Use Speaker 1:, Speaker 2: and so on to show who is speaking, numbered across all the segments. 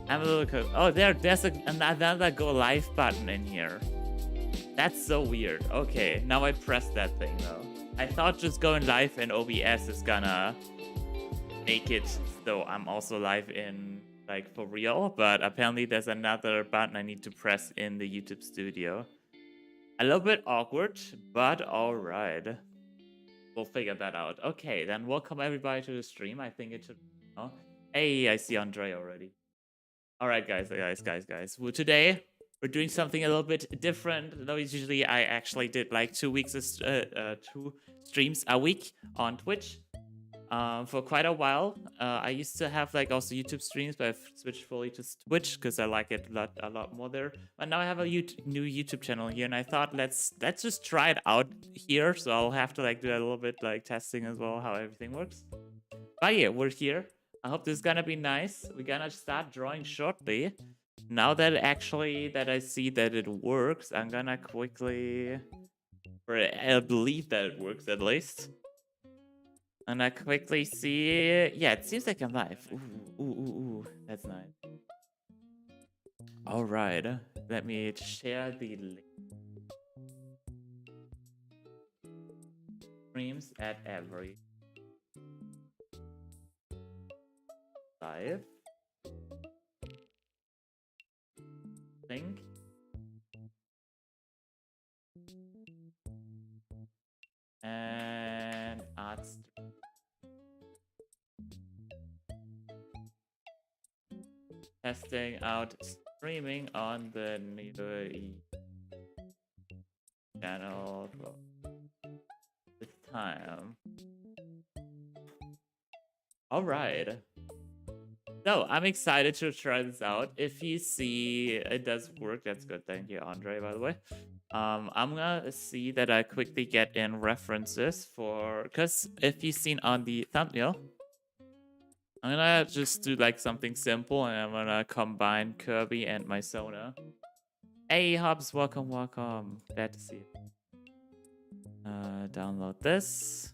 Speaker 1: I'm a little confused. Oh, there's another go live button in here. That's so weird. Okay, now I pressed that thing though. I thought just going live in OBS is gonna make it so I'm also live in like for real, but apparently there's another button I need to press in the YouTube studio. A little bit awkward, but all right. We'll figure that out. Okay, then welcome everybody to the stream. I think it should. Oh, hey, I see Andre already. All right, guys. Well, today we're doing something a little bit different. Though usually I actually did like 2 weeks, 2 streams a week on Twitch. For quite a while. I used to have like also YouTube streams, but I've switched fully to Twitch because I like it a lot more there. But now I have a new YouTube channel here, and I thought let's just try it out here. So I'll have to like do a little bit like testing as well how everything works. But yeah, we're here. I hope this is gonna be nice. We're gonna start drawing shortly. Now that I see that it works, I'm gonna quickly, or I believe that it works at least. And I quickly see, yeah, it seems like I'm live. Ooh, that's nice. All right, let me share the link. Streams at every live link. And art stream. Testing out streaming on the new channel this time. All right. So I'm excited to try this out. If you see it does work, that's good. Thank you, Andre, by the way. I'm gonna see that I quickly get in references for, because if you've seen on the thumbnail, I'm gonna just do like something simple, and I'm gonna combine Kirby and my Sona. Hey Hobbs, welcome. Glad to see you. Download this.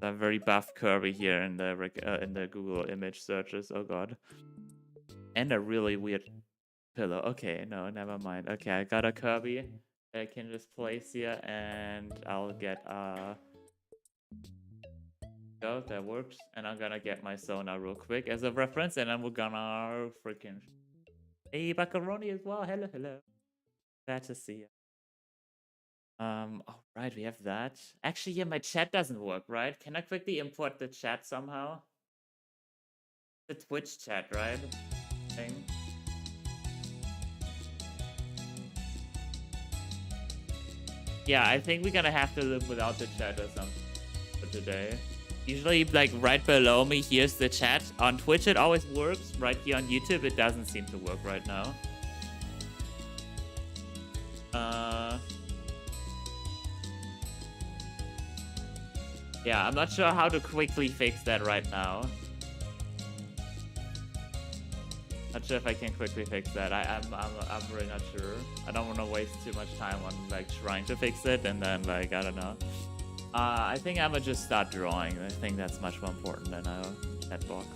Speaker 1: A very buff Kirby here in the Google image searches. Oh god. And a really weird pillow. Okay, no, never mind. Okay, I got a Kirby that I can just place here, and I'll get go, that works. And I'm gonna get my Sona real quick as a reference, and then we're gonna freaking. Hey, Macaroni as well. Hello. Glad to see you. All right, we have that. Actually, yeah, my chat doesn't work, right? Can I quickly import the chat somehow? The Twitch chat, right? Thing. Yeah, I think we're gonna have to live without the chat or something for today. Usually, like, right below me, here's the chat. On Twitch, it always works. Right here on YouTube, it doesn't seem to work right now. Yeah, I'm not sure how to quickly fix that right now. Not sure if I can quickly fix that. I'm really not sure. I don't want to waste too much time on like trying to fix it, and then like I don't know. I think I'm gonna just start drawing. I think that's much more important than a chat box.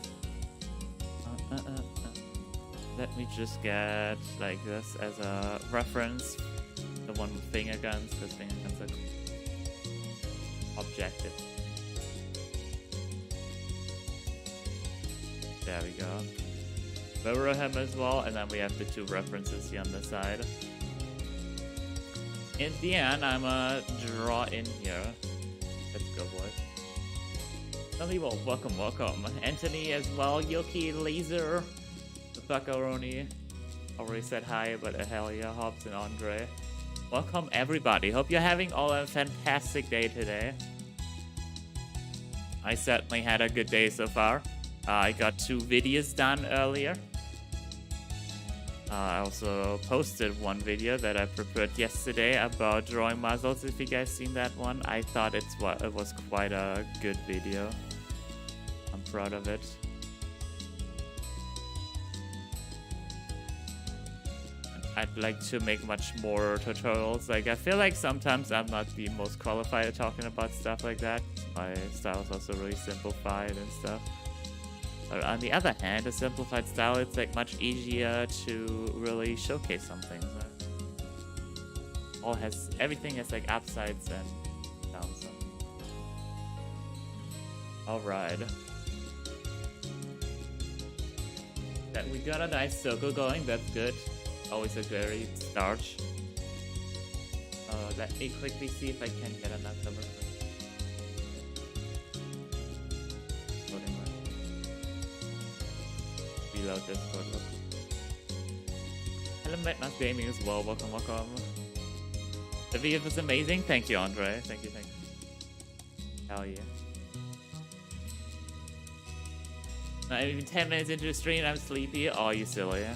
Speaker 1: Let me just get like this as a reference. The one with finger guns, because finger guns are objective. There we go. Mirror him as well, and then we have the 2 references here on the side. In the end, I'm gonna draw in here. Let's go, boys. Unbelievable. Welcome. Anthony as well. Yoki, Laser, the Macaroni. Already said hi, but hell yeah, Hobbs and Andre. Welcome, everybody. Hope you're having all a fantastic day today. I certainly had a good day so far. I got 2 videos done earlier. I also posted one video that I prepared yesterday about drawing muzzles. If you guys seen that one, I thought it was quite a good video. I'm proud of it. I'd like to make much more tutorials. Like, I feel like sometimes I'm not the most qualified at talking about stuff like that. My style is also really simplified and stuff. But on the other hand, a simplified style, it's like much easier to really showcase something. So everything has like upsides and downs. Alright. That we got a nice circle going, that's good. Always a great start. Let me quickly see if I can get enough number. Reload this photo. Hello, Madmas Gaming as well. Welcome, welcome. The video was amazing. Thank you, Andre. Thank you, thank you. Hell yeah. Not even 10 minutes into the stream, I'm sleepy. Oh, you silly.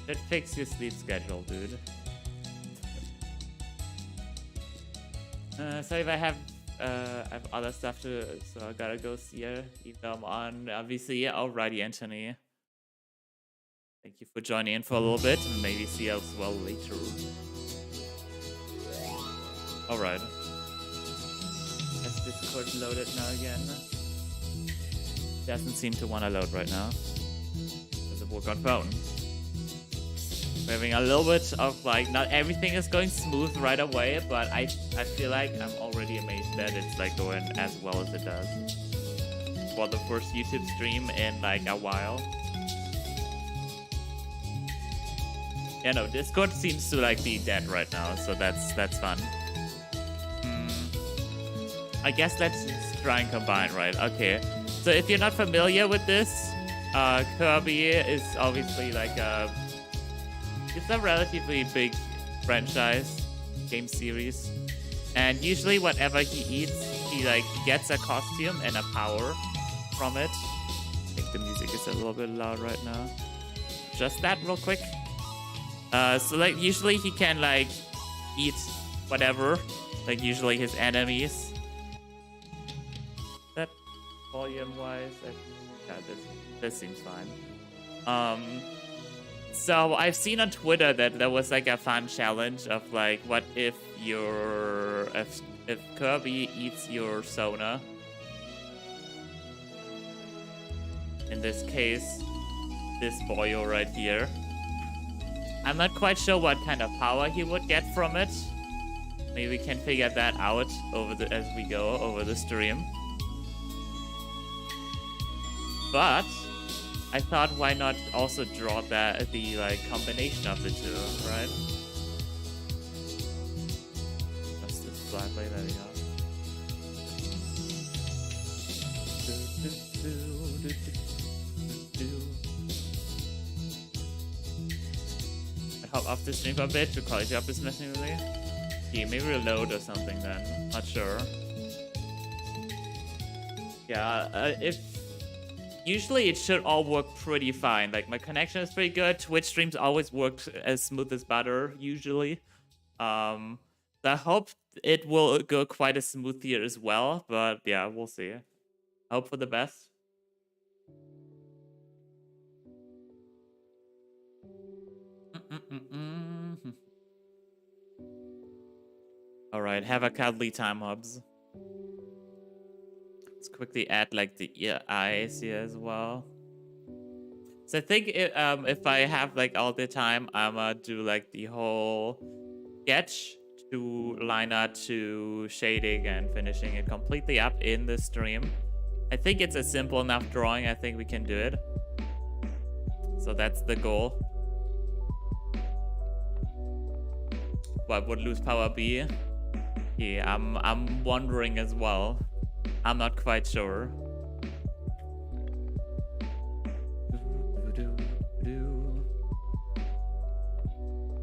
Speaker 1: Should fix your sleep schedule, dude. Sorry if I have other stuff to, so I gotta go see her. Even though I'm on, obviously. Alrighty, Anthony. Thank you for joining in for a little bit, and maybe see you as well later. Alright. Has Discord loaded now again? Doesn't seem to want to load right now. Does it work on phone? We're having a little bit of like, not everything is going smooth right away, but I feel like I'm already amazed that it's like going as well as it does. For the first YouTube stream in like a while. Yeah, no, Discord seems to like be dead right now, so that's fun. I guess let's just try and combine, right? Okay. So if you're not familiar with this, Kirby is obviously like it's a relatively big franchise, game series. And usually whatever he eats, he like gets a costume and a power from it. I think the music is a little bit loud right now. Just that real quick. So like usually he can like eat whatever, like usually his enemies. That volume wise, yeah, this seems fine. So I've seen on Twitter that there was like a fun challenge of like, what if if Kirby eats your Sona? In this case, this boyo right here. I'm not quite sure what kind of power he would get from it. Maybe we can figure that out as we go over the stream. But I thought, why not also draw the like combination of the two, right? That's this black light, there we go. I hop off the stream for a bit to quality up is messing with me. Yeah, maybe reload or something then. Not sure. Yeah, usually it should all work pretty fine. Like my connection is pretty good. Twitch streams always worked as smooth as butter, usually. So I hope it will go quite as smooth here as well. But yeah, we'll see. I hope for the best. Alright, have a cuddly time, Hobbs. Let's quickly add like the eyes here as well. So I think if I have like all the time, I'ma do like the whole sketch to liner to shading and finishing it completely up in the stream. I think it's a simple enough drawing. I think we can do it. So that's the goal. What would lose power be? Yeah, I'm wondering as well. I'm not quite sure.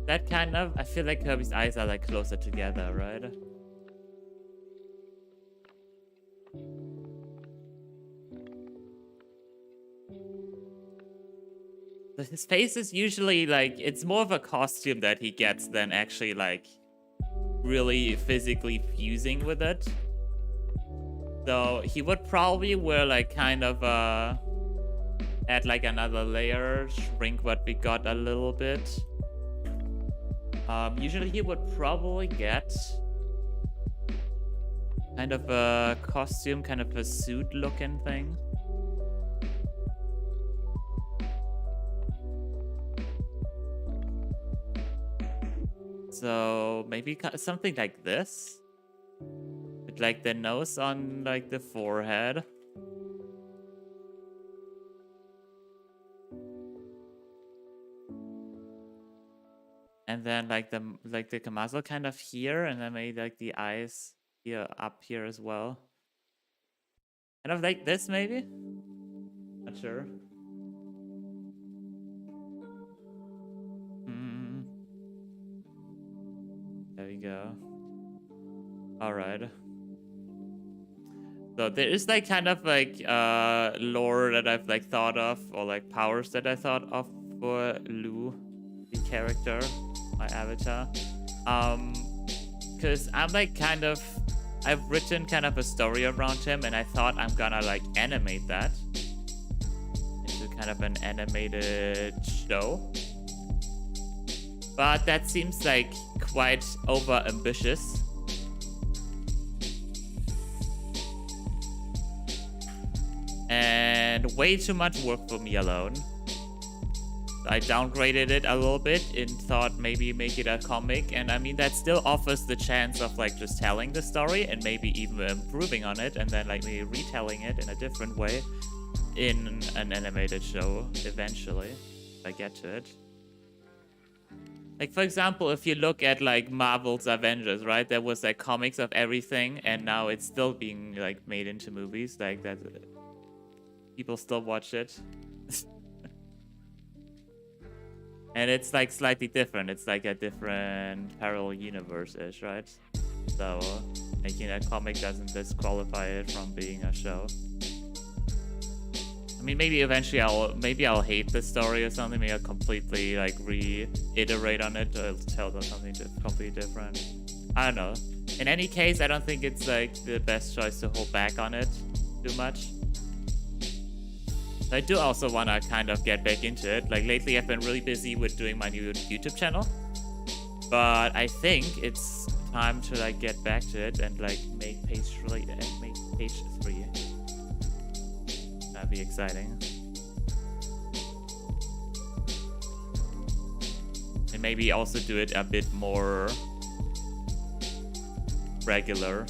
Speaker 1: That kind of, I feel like Kirby's eyes are like closer together, right? His face is usually like, it's more of a costume that he gets than actually like really physically fusing with it. So he would probably wear like kind of add like another layer, shrink what we got a little bit. Usually he would probably get kind of a costume, kind of a suit looking thing. So maybe something like this, with like the nose on like the forehead. And then like the muzzle kind of here, and then maybe like the eyes here up here as well. Kind of like this maybe? Not sure. There we go. Alright. So there is like kind of like lore that I've like thought of, or like powers that I thought of for Lou, the character, my avatar. Cause I'm like I've written kind of a story around him, and I thought I'm gonna like animate that into kind of an animated show. But that seems like quite over ambitious. And way too much work for me alone. I downgraded it a little bit and thought maybe make it a comic. And I mean, that still offers the chance of like just telling the story and maybe even improving on it, and then like maybe retelling it in a different way in an animated show eventually, if I get to it. Like, for example, if you look at like Marvel's Avengers, right? There was like comics of everything, and now it's still being like made into movies. Like that, people still watch it. And it's like slightly different. It's like a different parallel universe-ish, right? So making a comic doesn't disqualify it from being a show. I mean, maybe eventually I'll hate the story or something. Maybe I'll completely like reiterate on it, or tell them something completely different. I don't know. In any case, I don't think it's like the best choice to hold back on it too much. I do also want to kind of get back into it. Like lately I've been really busy with doing my new YouTube channel, but I think it's time to like get back to it and like make page 3. That'd be exciting. And maybe also do it a bit more regular.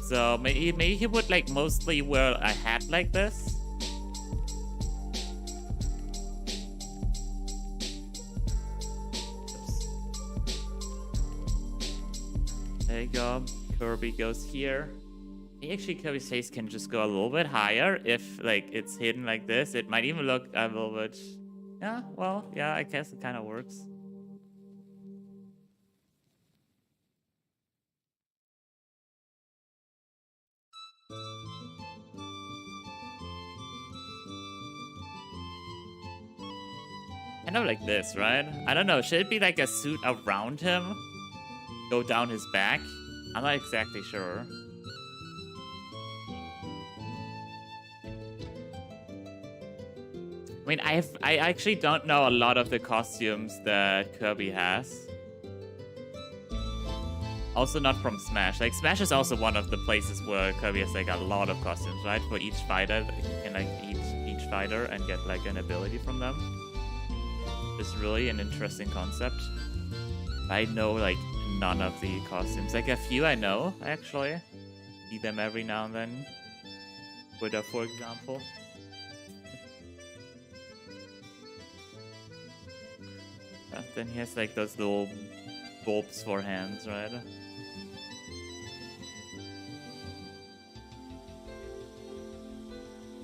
Speaker 1: So maybe he would like mostly wear a hat like this. Oops. There you go. Kirby goes here. Actually, Kirby's face can just go a little bit higher if like it's hidden like this. It might even look a little bit... Yeah, well, yeah, I guess it kind of works. Kind of like this, right? I don't know, should it be like a suit around him? Go down his back? I'm not exactly sure. I mean, I actually don't know a lot of the costumes that Kirby has. Also not from Smash. Like, Smash is also one of the places where Kirby has like a lot of costumes, right? For each fighter, you can like each fighter and get like an ability from them. It's really an interesting concept. I know like none of the costumes. Like a few I know, actually. See them every now and then. Twitter, for example. Then he has like those little bulbs for hands, right?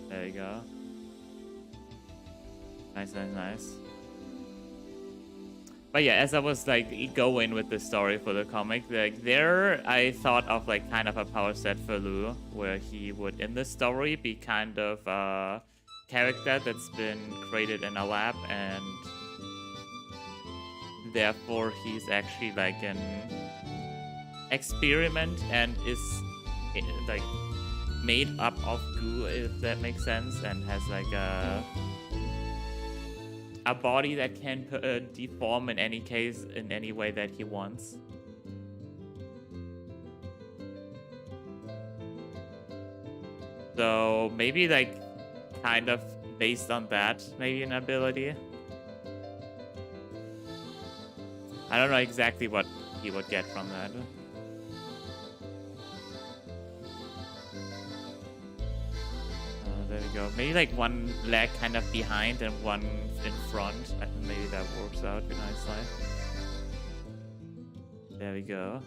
Speaker 1: There you go. Nice, nice, nice. But yeah, as I was like going with the story for the comic, like there I thought of like kind of a power set for Lou, where he would in the story be kind of a character that's been created in a lab, and therefore he's actually like an experiment and is like made up of goo, if that makes sense, and has like a body that can deform in any case, in any way that he wants. So maybe like kind of based on that, maybe an ability. I don't know exactly what he would get from that. There we go. Maybe like one leg kind of behind and one in front. I think maybe that works out nicely. There we go.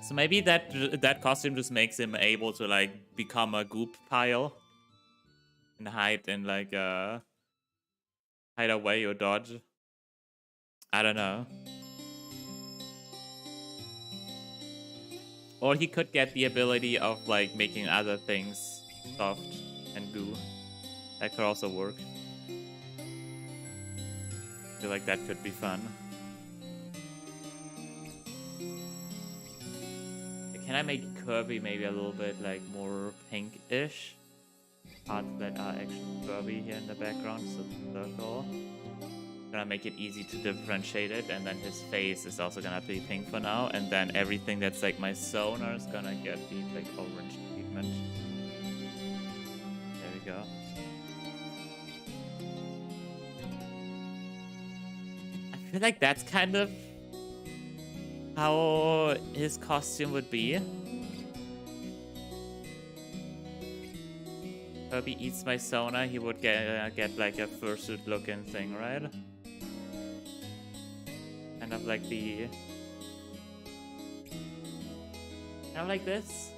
Speaker 1: So maybe that costume just makes him able to like become a goop pile and hide in like hide away or dodge. I don't know. Or he could get the ability of like making other things soft and goo. That could also work. I feel like that could be fun. Can I make Kirby maybe a little bit like more pink-ish? Parts that are actually Kirby here in the background, so the circle. Gonna make it easy to differentiate it, and then his face is also gonna be pink for now, and then everything that's like my sonar is gonna get the like orange treatment. There we go. I feel like that's kind of how his costume would be. Kirby eats my sonar, he would get like a fursuit looking thing, right? Kind of like the... kind of like this?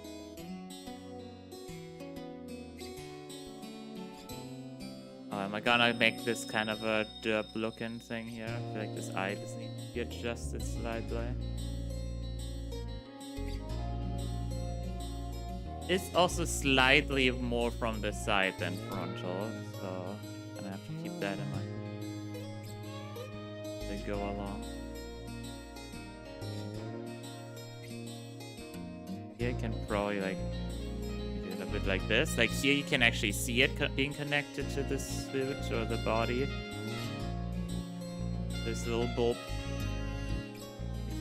Speaker 1: Oh, am I gonna make this kind of a derp looking thing here? I feel like this eye just needs to be adjusted slightly. It's also slightly more from the side than frontal, so I'm gonna have to keep that in mind as they go along. Here you can probably like do it a bit like this. Like here you can actually see it being connected to the suit or the body. This little bulb.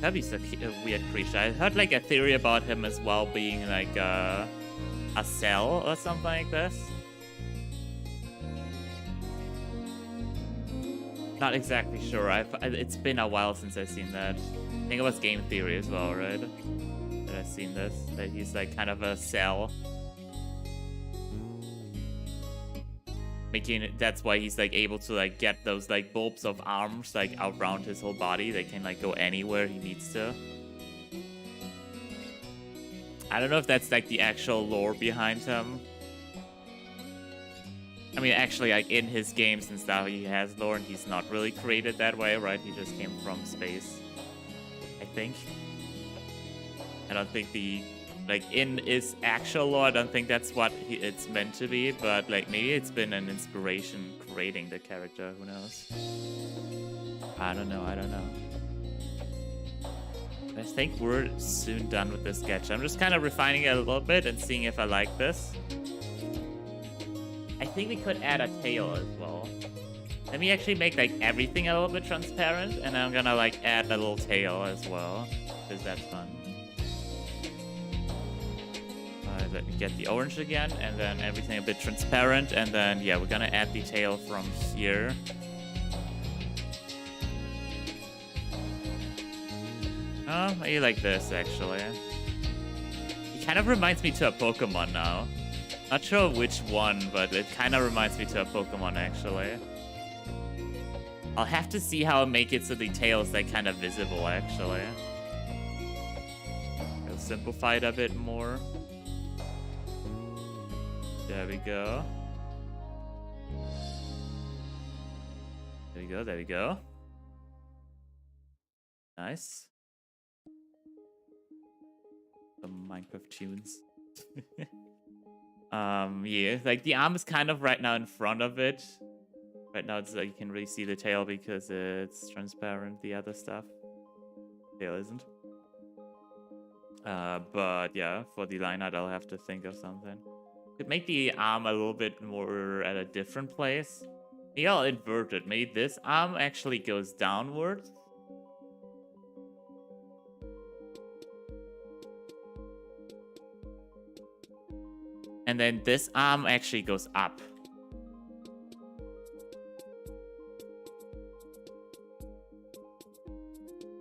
Speaker 1: Kirby's a weird creature. I heard like a theory about him as well being like a cell or something like this. Not exactly sure. It's been a while since I've seen that. I think it was game theory as well, right? That I've seen this. That he's like kind of a cell. Making it, that's why he's like able to like get those like bulbs of arms like around his whole body. They can like go anywhere he needs to. I don't know if that's like the actual lore behind him. I mean, actually, like in his games and stuff, he has lore, and he's not really created that way, right? He just came from space, I think. I don't think the like in his actual lore, I don't think that's what it's meant to be, but like maybe it's been an inspiration creating the character. Who knows? I don't know. I don't know. I think we're soon done with this sketch. I'm just kind of refining it a little bit and seeing if I like this. I think we could add a tail as well. Let me actually make like everything a little bit transparent, and I'm gonna like add a little tail as well, because that's fun. Let me get the orange again, and then everything a bit transparent, and then yeah, we're gonna add the tail from here. Oh, maybe like this, actually. It kind of reminds me to a Pokemon now. Not sure which one, but it kind of reminds me to a Pokemon, actually. I'll have to see how I make it so the tail is like kind of visible, actually. I'll simplify it a bit more. There we go. There we go, there we go. Nice. Some Minecraft tunes. Yeah, like the arm is kind of right now in front of it. Right now it's like you can really see the tail because it's transparent, the other stuff. Tail isn't. But yeah, for the line art I'll have to think of something. Could make the arm a little bit more at a different place. Maybe I'll invert it. Maybe this arm actually goes downwards. And then this arm actually goes up.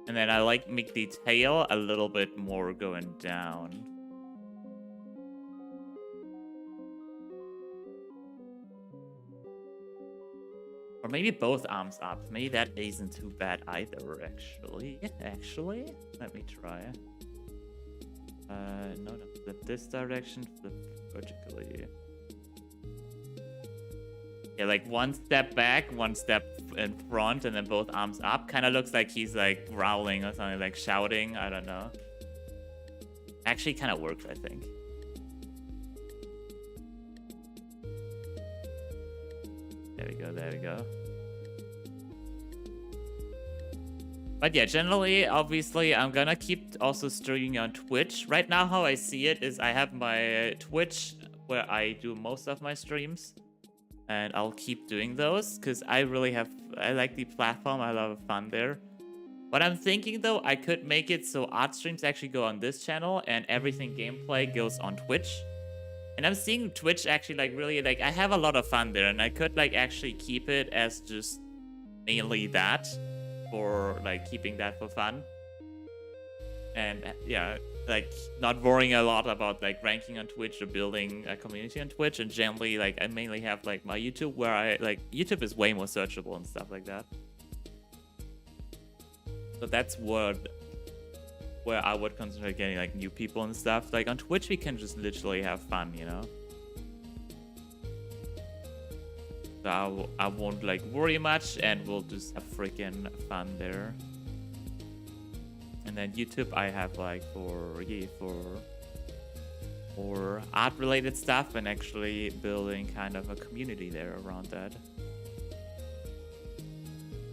Speaker 1: And then I like make the tail a little bit more going down. Or maybe both arms up. Maybe that isn't too bad either, actually. Let me try. No, flip this direction, flip vertically. Yeah, like one step back, one step in front, and then both arms up. Kind of looks like he's like growling or something, like shouting. I don't know. Actually, kind of works, I think. There we go, there we go. But yeah, generally, obviously, I'm gonna keep also streaming on Twitch. Right now, how I see it is I have my Twitch where I do most of my streams. And I'll keep doing those because I like the platform. I have a lot of fun there. What I'm thinking though, I could make it so art streams actually go on this channel and everything gameplay goes on Twitch. And I'm seeing Twitch actually like really like I have a lot of fun there, and I could like actually keep it as just mainly that for like keeping that for fun. And yeah, like not worrying a lot about like ranking on Twitch or building a community on Twitch. And generally like I mainly have like my YouTube where I like YouTube is way more searchable and stuff like that. So that's where I would consider getting like new people and stuff. Like on Twitch we can just literally have fun, you know. So I won't like worry much, and we'll just have freaking fun there. And then YouTube I have like for art related stuff, and actually building kind of a community there around that.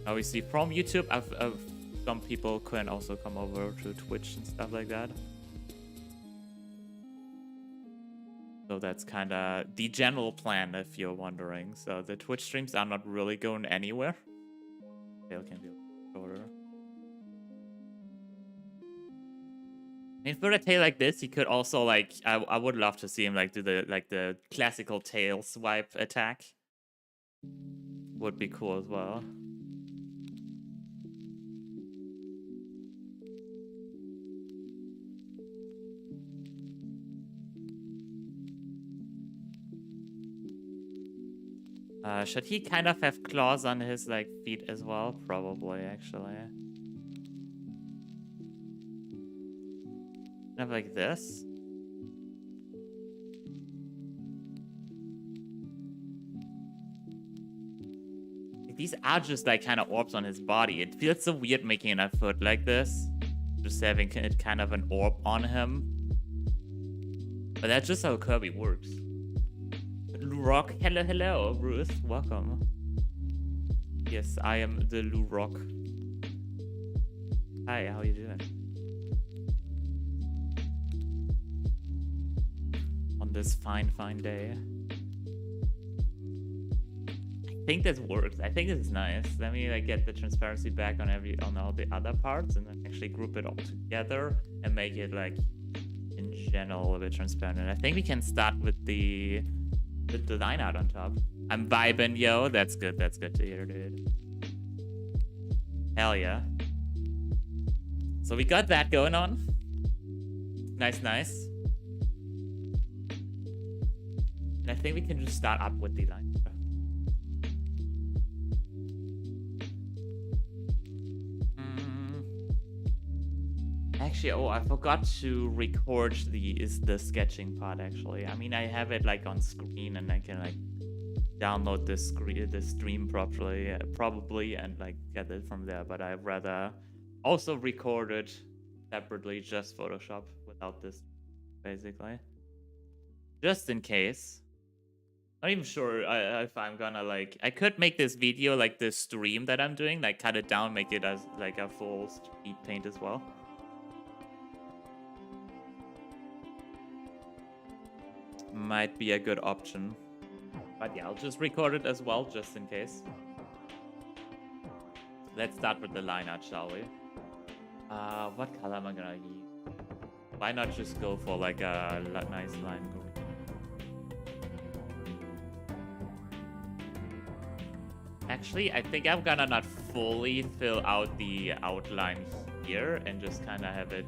Speaker 1: Obviously from YouTube I've some people can also come over to Twitch and stuff like that. So that's kind of the general plan if you're wondering. So the Twitch streams are not really going anywhere. They can be shorter. I mean, for a tail like this, he could also like I would love to see him like do the classical tail swipe attack. Would be cool as well. Should he kind of have claws on his like feet as well? Probably, actually. Kind of like this. These are just like kind of orbs on his body. It feels so weird making a foot like this. Just having it kind of an orb on him. But that's just how Kirby works. LUHRAK, hello, Ruth, welcome. Yes, I am the LUHRAK. Hi, how are you doing? On this fine day. I think this works. I think this is nice. Let me like get the transparency back on all the other parts, and then actually group it all together and make it like in general a bit transparent. And I think we can start with the line art on top. I'm vibing, yo. That's good to hear, dude. Hell yeah. So we got that going on. Nice. And I think we can just start up with the line. Actually, oh, I forgot to record the sketching part, actually. I mean, I have it like on screen, and I can like download the stream probably and like get it from there, but I'd rather also record it separately, just Photoshop without this, basically. Just in case. Not even sure if I'm gonna like... I could make this video like the stream that I'm doing, like cut it down, make it as like a full speed paint as well. Might be a good option. But yeah, I'll just record it as well, just in case. Let's start with the line art, shall we? What color am I gonna use? Why not just go for like a nice line green? Actually, I think I'm gonna not fully fill out the outline here and just kind of have it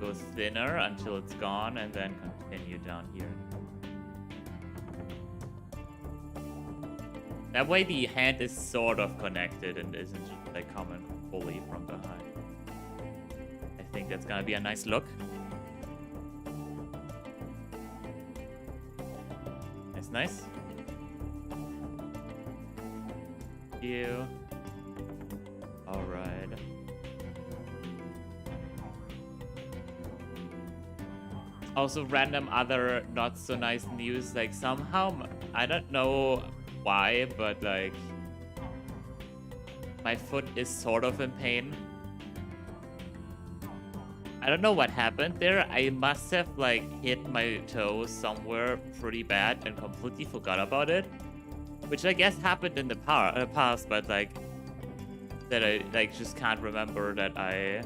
Speaker 1: go thinner until it's gone and then continue down here. That way the hand is sort of connected and isn't just like coming fully from behind. I think that's gonna be a nice look. Nice, nice. You. All right. Also, random other not so nice news. Like somehow, I don't know why, but like my foot is sort of in pain. I don't know what happened there. I must have like hit my toe somewhere pretty bad and completely forgot about it. Which I guess happened in the past, but like that I like just can't remember that I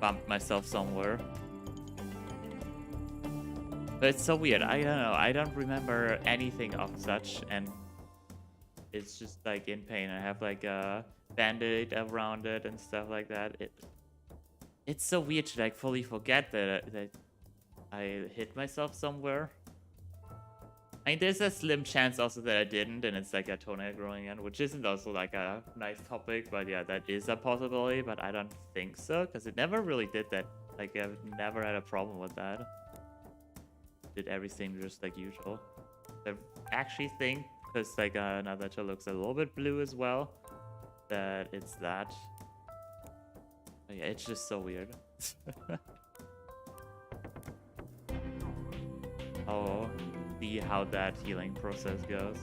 Speaker 1: bumped myself somewhere. But it's so weird. I don't know. I don't remember anything of such, and it's just like in pain. I have like a band-aid around it and stuff like that. It's so weird to like fully forget that I hit myself somewhere. I mean, there's a slim chance also that I didn't, and it's like a toenail growing in, which isn't also like a nice topic, but yeah, that is a possibility, but I don't think so, because it never really did that. Like, I've never had a problem with that. Did everything just like usual. I actually think, because like another toe looks a little bit blue as well, that it's that. But yeah, it's just so weird. Oh. See how that healing process goes.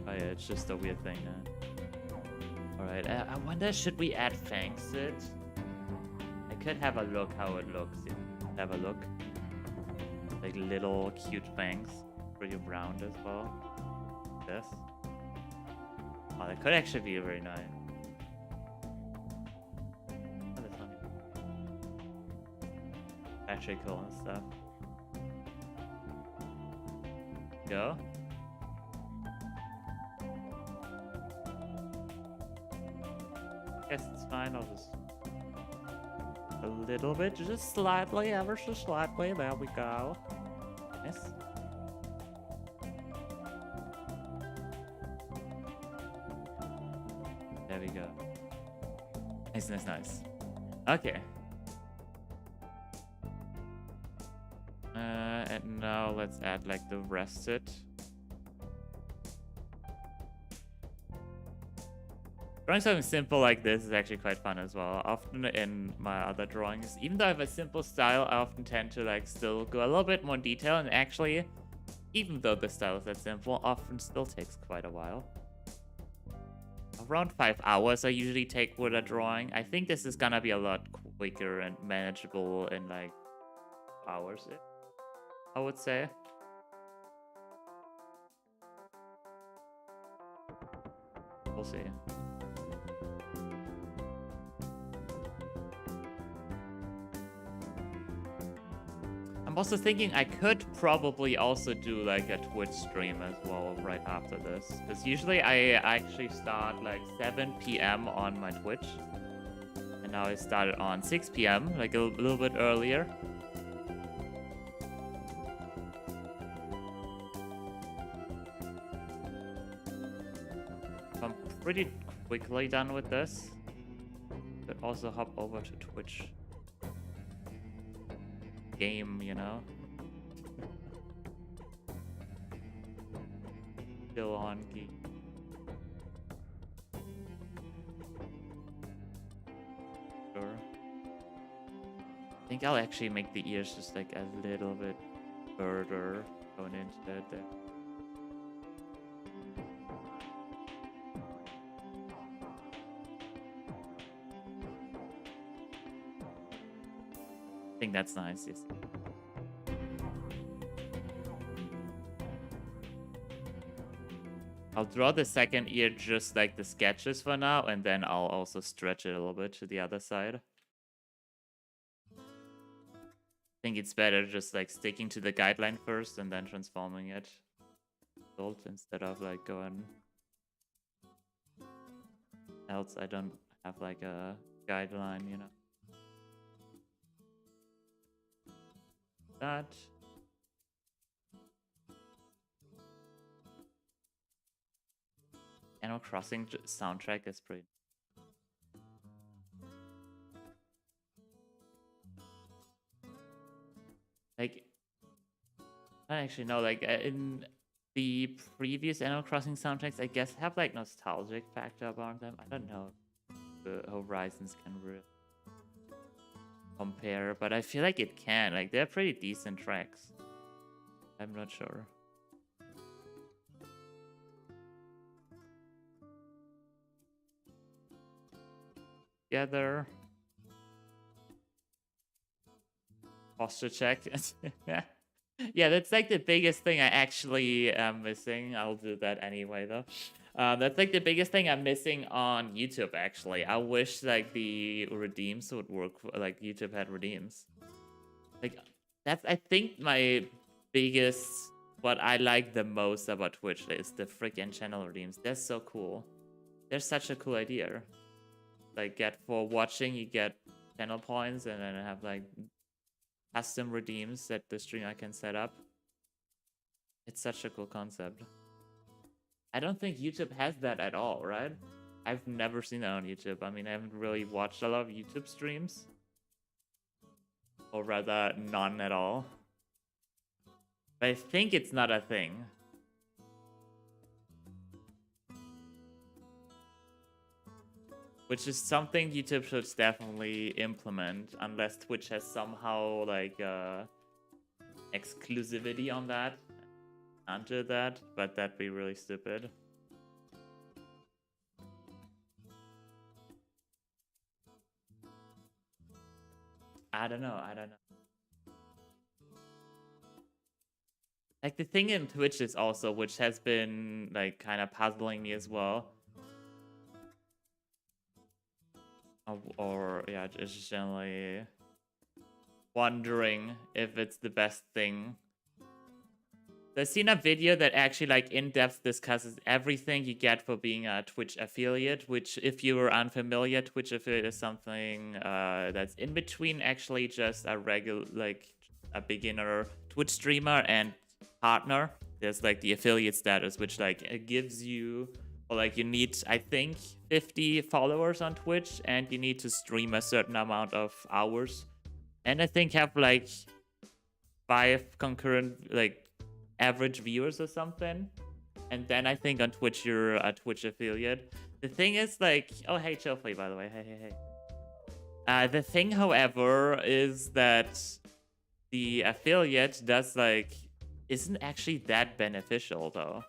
Speaker 1: Oh yeah, it's just a weird thing now. Alright, I wonder, should we add fangs to it? I could have a look how it looks. Have a look. Like little cute fangs. Pretty round as well. This. Oh, that could actually be very nice. Actually cool and stuff. Go. Guess it's fine. I'll just a little bit, just slightly, ever so slightly. There we go. Yes. There we go. Nice, nice, nice. Okay. And now let's add like the rested. Drawing something simple like this is actually quite fun as well. Often in my other drawings, even though I have a simple style, I often tend to like still go a little bit more detail, and actually, even though the style is that simple, often still takes quite a while. Around 5 hours I usually take with a drawing. I think this is gonna be a lot quicker and manageable in like hours, I would say. We'll see. I'm also thinking I could probably also do like a Twitch stream as well right after this. Because usually I actually start like 7 p.m. on my Twitch. And now I started on 6 p.m. like a little bit earlier. I'm pretty quickly done with this. Could also hop over to Twitch. Game, you know. Still on geek. Sure. I think I'll actually make the ears just like a little bit further going into that there. I think that's nice, yes. I'll draw the second ear just like the sketches for now, and then I'll also stretch it a little bit to the other side. I think it's better just like sticking to the guideline first and then transforming it instead of like going else. I don't have like a guideline, you know. That. Animal Crossing soundtrack is pretty. Like, I don't actually know, like, in the previous Animal Crossing soundtracks, I guess, have, like, nostalgic factor about them. I don't know if the Horizons can really compare, but I feel like it can. Like, they're pretty decent tracks. I'm not sure. Together. Posture check. Yeah, that's like the biggest thing I actually am missing. I'll do that anyway, though. That's like the biggest thing I'm missing on YouTube, actually. I wish like the redeems would work, like YouTube had redeems. Like, that's, I think, my biggest, what I like the most about Twitch is the freaking channel redeems. They're so cool. They're such a cool idea. Like, for watching, you get channel points, and then have like custom redeems that the streamer can set up. It's such a cool concept. I don't think YouTube has that at all, right? I've never seen that on YouTube. I mean, I haven't really watched a lot of YouTube streams. Or rather, none at all. But I think it's not a thing. Which is something YouTube should definitely implement, unless Twitch has somehow like exclusivity on that. Can't do that, but that'd be really stupid. I don't know. Like, the thing in Twitch is also, which has been like kind of puzzling me as well. Or yeah, just generally wondering if it's the best thing. I've seen a video that actually like in-depth discusses everything you get for being a Twitch affiliate, which, if you were unfamiliar, Twitch affiliate is something that's in between actually just a regular, like a beginner Twitch streamer and partner. There's like the affiliate status, which like it gives you, or like you need, I think, 50 followers on Twitch, and you need to stream a certain amount of hours, and I think have like 5 concurrent like average viewers or something. And then I think on Twitch you're a Twitch affiliate. The thing is, like, oh hey Chilfly, by the way, hey. The thing, however, is that the affiliate isn't actually that beneficial though.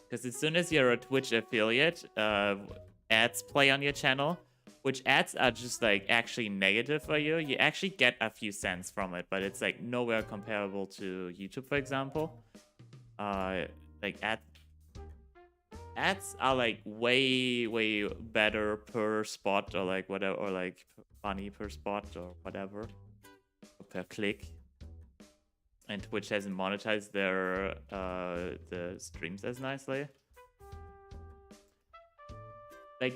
Speaker 1: Because as soon as you're a Twitch affiliate, ads play on your channel, which ads are just like actually negative for you. You actually get a few cents from it, but it's like nowhere comparable to YouTube, for example. Like ads are like way better per spot, or like whatever, or like funny per spot or whatever, or per click. And Twitch hasn't monetized their the streams as nicely. Like,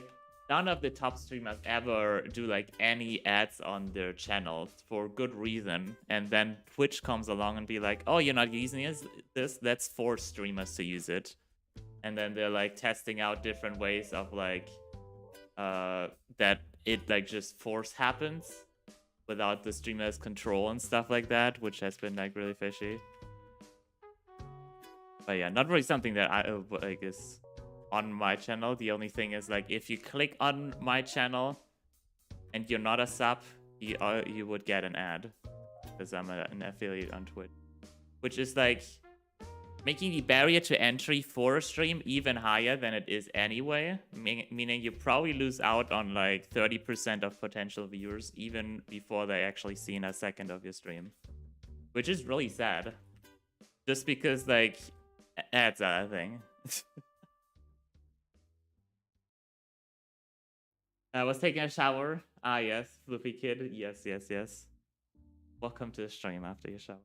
Speaker 1: none of the top streamers ever do like any ads on their channels for good reason, and then Twitch comes along and be like, oh, you're not using this, let's force streamers to use it. And then they're like testing out different ways of like that it like just force happens without the streamer's control and stuff like that, which has been like really fishy. But yeah, not really something that I like is on my channel. The only thing is, like, if you click on my channel and you're not a sub, you would get an ad, because I'm an affiliate on Twitch, which is like making the barrier to entry for a stream even higher than it is anyway, meaning you probably lose out on like 30% of potential viewers even before they actually seen a second of your stream, which is really sad. Just because like that's a thing. I was taking a shower. Ah yes, Fluffy Kid. Yes, yes, yes. Welcome to the stream after your shower.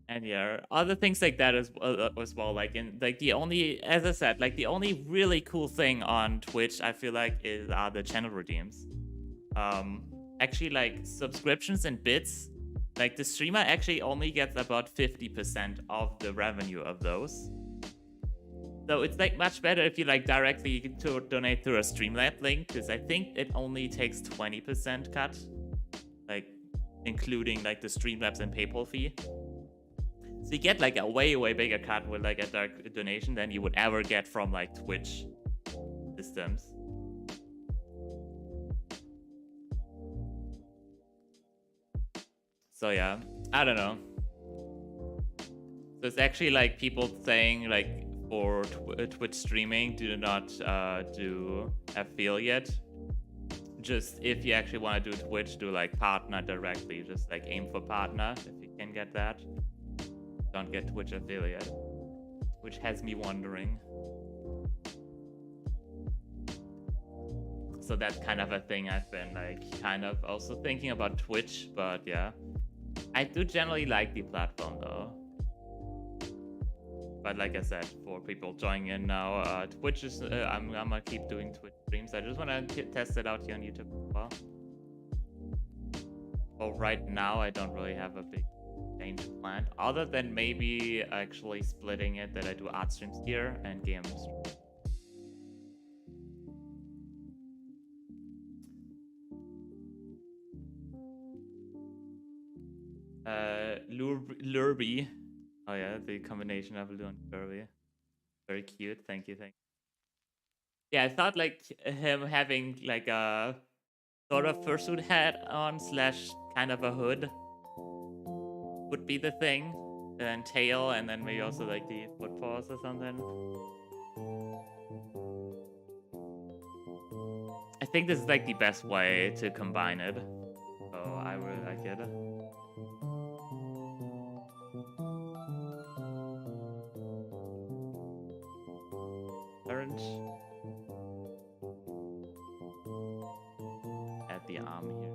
Speaker 1: And yeah, other things like that as well. Like in like the only, as I said, like the only really cool thing on Twitch, I feel like, are the channel redeems. Actually, like subscriptions and bits, like the streamer actually only gets about 50% of the revenue of those. So it's like much better if you like directly to donate through a Streamlabs link, because I think it only takes 20% cut, like including like the Streamlabs and PayPal fee. So you get like a way bigger cut with like a direct donation than you would ever get from like Twitch systems. So yeah, I don't know. So it's actually like people saying like for Twitch streaming, do not do affiliate. Just if you actually want to do Twitch, do like partner directly. Just like aim for partner if you can get that. Don't get Twitch affiliate, which has me wondering. So that's kind of a thing I've been like kind of also thinking about Twitch, but yeah. I do generally like the platform though. But like I said, for people joining in now, Twitch is, I'm gonna keep doing Twitch streams. I just wanna test it out here on YouTube as well. But right now, I don't really have a big change planned, other than maybe actually splitting it, that I do art streams here and game streams. Lurby. Oh yeah, the combination of Lou and Kirby. Very cute. Thank you, thank you. Yeah, I thought like him having like a sort of fursuit hat on slash kind of a hood would be the thing. And then tail, and then maybe also like the foot paws or something. I think this is like the best way to combine it. So I really like it. Orange. At the arm here.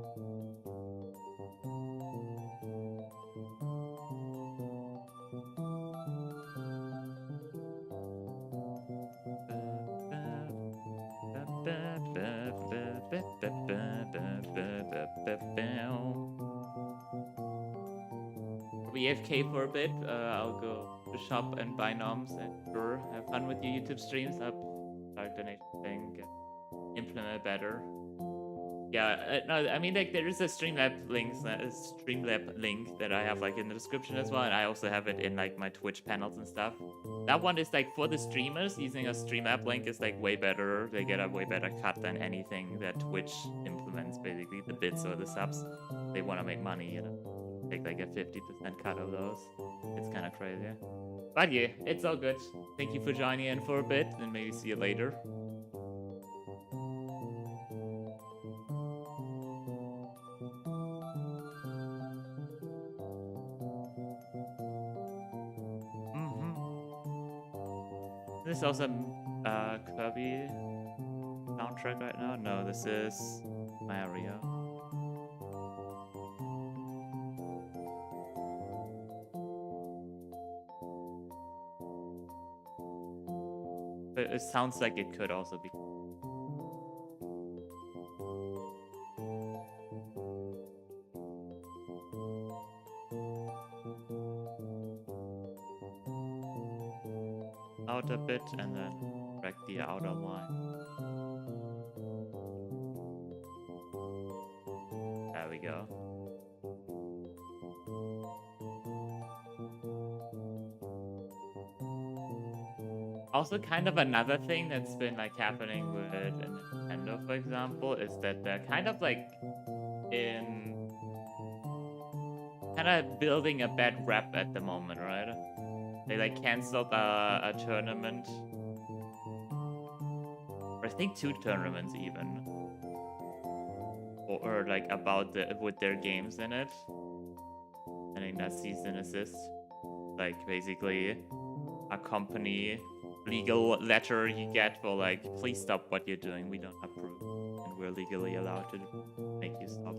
Speaker 1: We AFK for a bit. I'll go to shop and buy noms and sure, have fun with your YouTube streams. Start donation thing, implement it better. Yeah, no, I mean like there is a Streamlabs link that I have like in the description as well, and I also have it in like my Twitch panels and stuff. That one is like for the streamers. Using a Streamlabs link is like way better. They get a way better cut than anything that Twitch implements. Basically, the bits or the subs. They want to make money, you know, take like a 50% cut of those. It's kind of crazy. But yeah, it's all good. Thank you for joining in for a bit, and maybe see you later. This is also Kirby soundtrack right now. No, this is Mario. But it sounds like it could also be. Out a bit and then break the outer line. There we go. Also, kind of another thing that's been like happening with Nintendo, for example, is that they're kind of like in kind of building a bad rep at the moment, right? They like canceled a tournament, or I think 2 tournaments even, or like about with their games in it. I think that's cease and desist. Like basically a company legal letter you get for like, please stop what you're doing, we don't approve, and we're legally allowed to make you stop.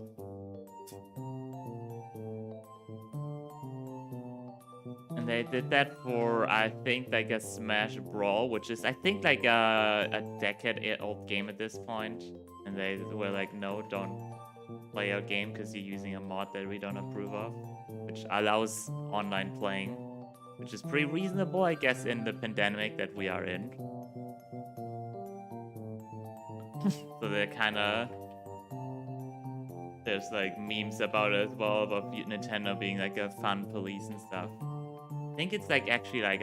Speaker 1: And they did that for, I think, like a Smash Brawl, which is, I think, like a decade-old game at this point. And they were like, no, don't play our game because you're using a mod that we don't approve of, which allows online playing, which is pretty reasonable, I guess, in the pandemic that we are in. So they're kind of... There's like memes about it as well, about Nintendo being like a fun police and stuff. I think it's like actually like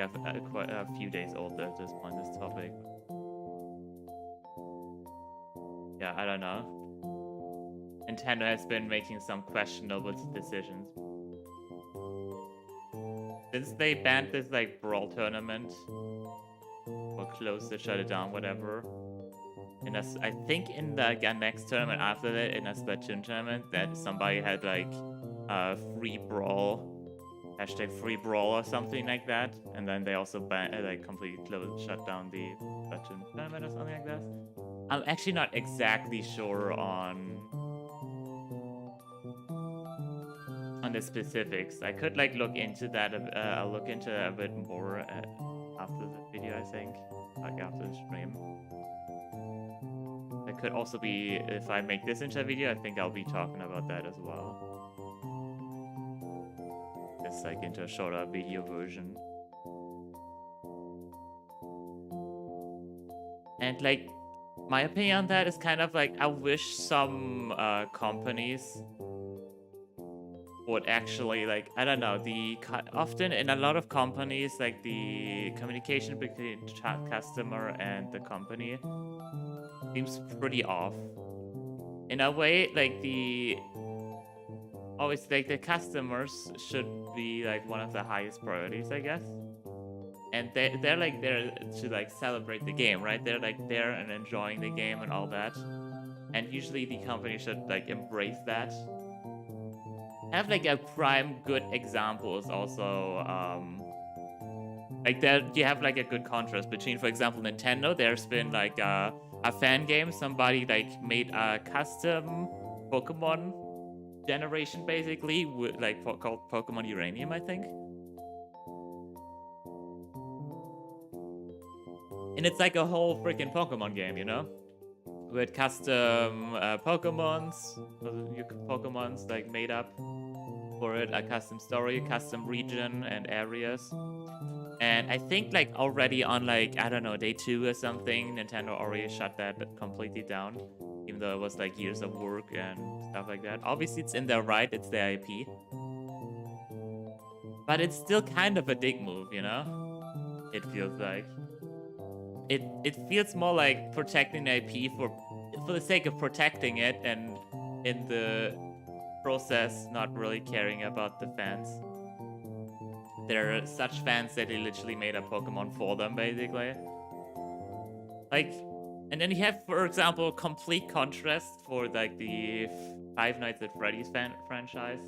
Speaker 1: quite a few days old at this point, this topic. Yeah, I don't know. Nintendo has been making some questionable decisions. Since they banned this like Brawl tournament, or closed it, shut it down, whatever. And I think in the next tournament after that, in a Splatoon tournament, that somebody had like free Brawl. Hashtag free Brawl or something like that, and then they also like completely shut down the Splatoon tournament or something like that. I'm actually not exactly sure on the specifics. I could like look into that. I'll look into it a bit more after the video, I think, like after the stream. It could also be, if I make this into a video, I think I'll be talking about that as well. Like into a shorter video version. And like my opinion on that is kind of like, I wish some companies would actually like, I don't know, often in a lot of companies, like the communication between customer and the company seems pretty off. In a way, like always like the customers should be like one of the highest priorities, I guess. And they're like there to like celebrate the game, right? They're like there and enjoying the game and all that. And usually the company should like embrace that. I have like a prime good example is also like there you have like a good contrast between, for example, Nintendo. There's been like a fan game, somebody like made a custom Pokemon generation basically, like called Pokemon Uranium, I think. And it's like a whole freaking Pokemon game, you know, with custom Pokemons like made up for it, a custom story, custom region and areas. And I think like already on like, I don't know, day 2 or something, Nintendo already shut that completely down, even though it was like years of work and stuff like that. Obviously it's in their right, it's their IP. But it's still kind of a dick move, you know? It feels like. It feels more like protecting the IP for the sake of protecting it, and in the process not really caring about the fans. There are such fans that they literally made a Pokemon for them, basically. Like, and then you have, for example, complete contrast for like the Five Nights at Freddy's franchise.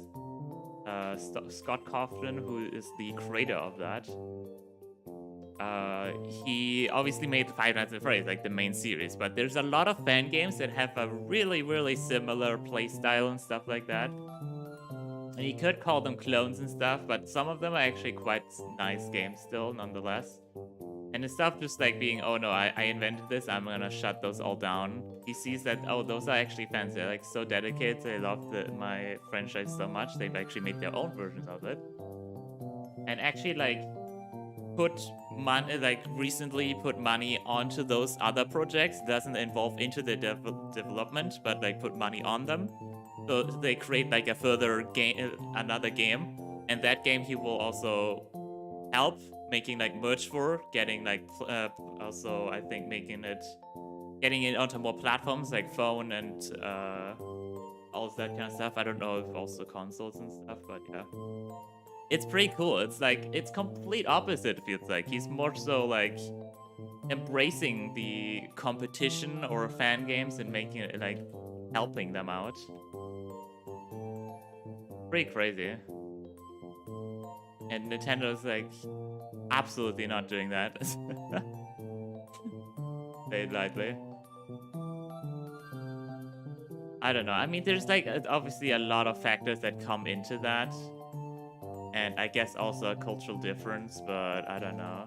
Speaker 1: Scott Cawthon, who is the creator of that. He obviously made Five Nights at Freddy's, like the main series, but there's a lot of fan games that have a really, really similar playstyle and stuff like that. And you could call them clones and stuff, but some of them are actually quite nice games still, nonetheless. And instead of just like being, oh no, I invented this, I'm gonna shut those all down. He sees that, oh, those are actually fans. They're like so dedicated, they love my franchise so much, they've actually made their own versions of it. And actually like put money, like recently put money onto those other projects. Doesn't involve into the development, but like put money on them. So they create like a further game, another game, and that game he will also help making like merch for, getting like also I think getting it onto more platforms like phone and all that kind of stuff. I don't know if also consoles and stuff, but yeah. It's pretty cool. It's like, it's complete opposite, it feels like. He's more so like embracing the competition or fan games and making it like helping them out. Pretty crazy. And Nintendo's like absolutely not doing that. Say it lightly. I don't know. I mean, there's like obviously a lot of factors that come into that. And I guess also a cultural difference, but I don't know.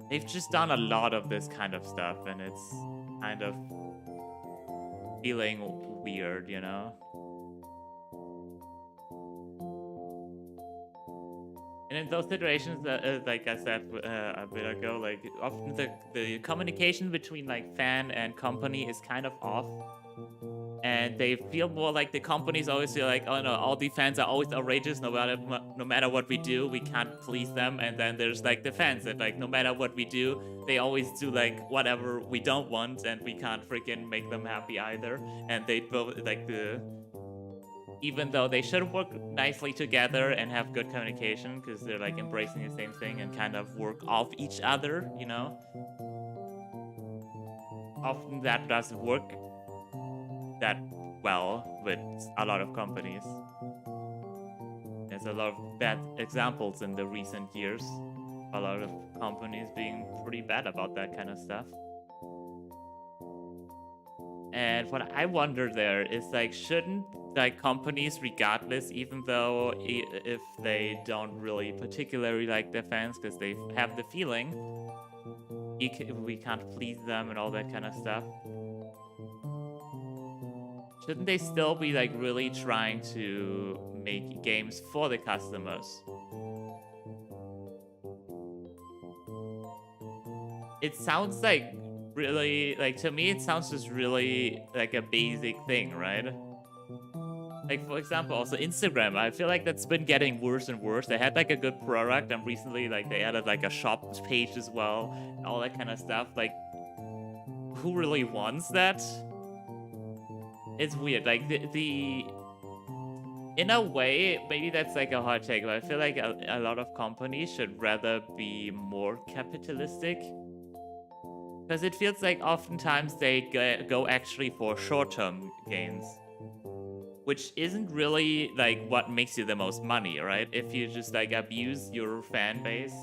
Speaker 1: They've just done a lot of this kind of stuff, and it's kind of feeling weird, you know? And in those situations, like I said a bit ago, like often the communication between like fan and company is kind of off. And they feel more like the companies always feel like, oh no, all the fans are always outrageous. No matter what we do, we can't please them. And then there's like the fans that like, no matter what we do, they always do like whatever we don't want, and we can't freaking make them happy either. And they both like even though they should work nicely together and have good communication, because they're like embracing the same thing and kind of work off each other, you know? Often that doesn't work that well with a lot of companies. There's a lot of bad examples in the recent years. A lot of companies being pretty bad about that kind of stuff. And what I wonder there is like, shouldn't like companies, regardless, even though if they don't really particularly like their fans because they have the feeling we can't please them and all that kind of stuff, shouldn't they still be like really trying to make games for the customers? It sounds like really, like to me it sounds just really like a basic thing, right? Like for example, also Instagram, I feel like that's been getting worse and worse. They had like a good product, and recently like they added like a shop page as well, and all that kind of stuff. Like, who really wants that? It's weird. Like the in a way, maybe that's like a hot take, but I feel like a lot of companies should rather be more capitalistic. Because it feels like oftentimes they go actually for short-term gains, which isn't really like what makes you the most money, right? If you just like abuse your fan base,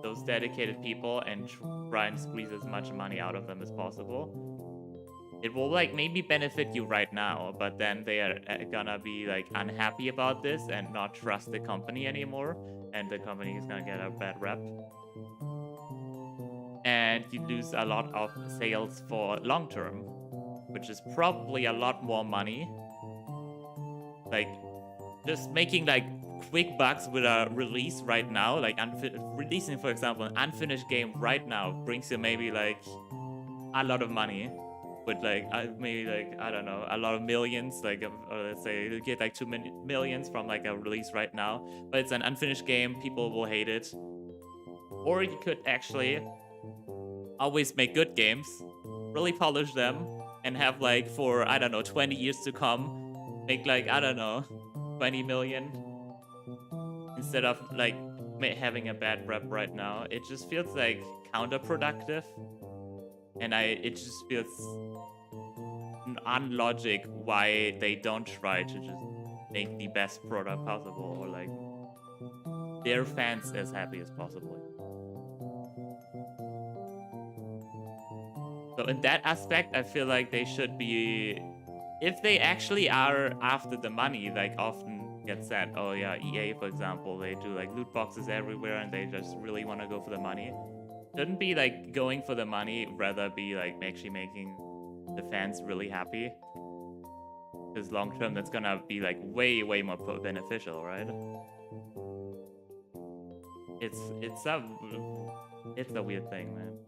Speaker 1: those dedicated people, and try and squeeze as much money out of them as possible, it will like maybe benefit you right now, but then they are gonna be like unhappy about this and not trust the company anymore, and the company is gonna get a bad rep. And you lose a lot of sales for long term, which is probably a lot more money. Like, just making like quick bucks with a release right now, like releasing, for example, an unfinished game right now brings you maybe like a lot of money. With like maybe like, I don't know, a lot of millions, like let's say you get like 2 millions from like a release right now, but it's an unfinished game, people will hate it. Or you could actually always make good games, really polish them, and have like for, I don't know, 20 years to come, make like, I don't know, 20 million instead of like having a bad rep right now. It just feels like counterproductive, and it just feels unlogic why they don't try to just make the best product possible, or like their fans as happy as possible. So in that aspect, I feel like they should be, if they actually are after the money, like often gets said, oh yeah, EA, for example, they do like loot boxes everywhere and they just really want to go for the money. Shouldn't be like going for the money, rather be like actually making the fans really happy. Because long term, that's gonna be like way more beneficial, right? It's a weird thing, man.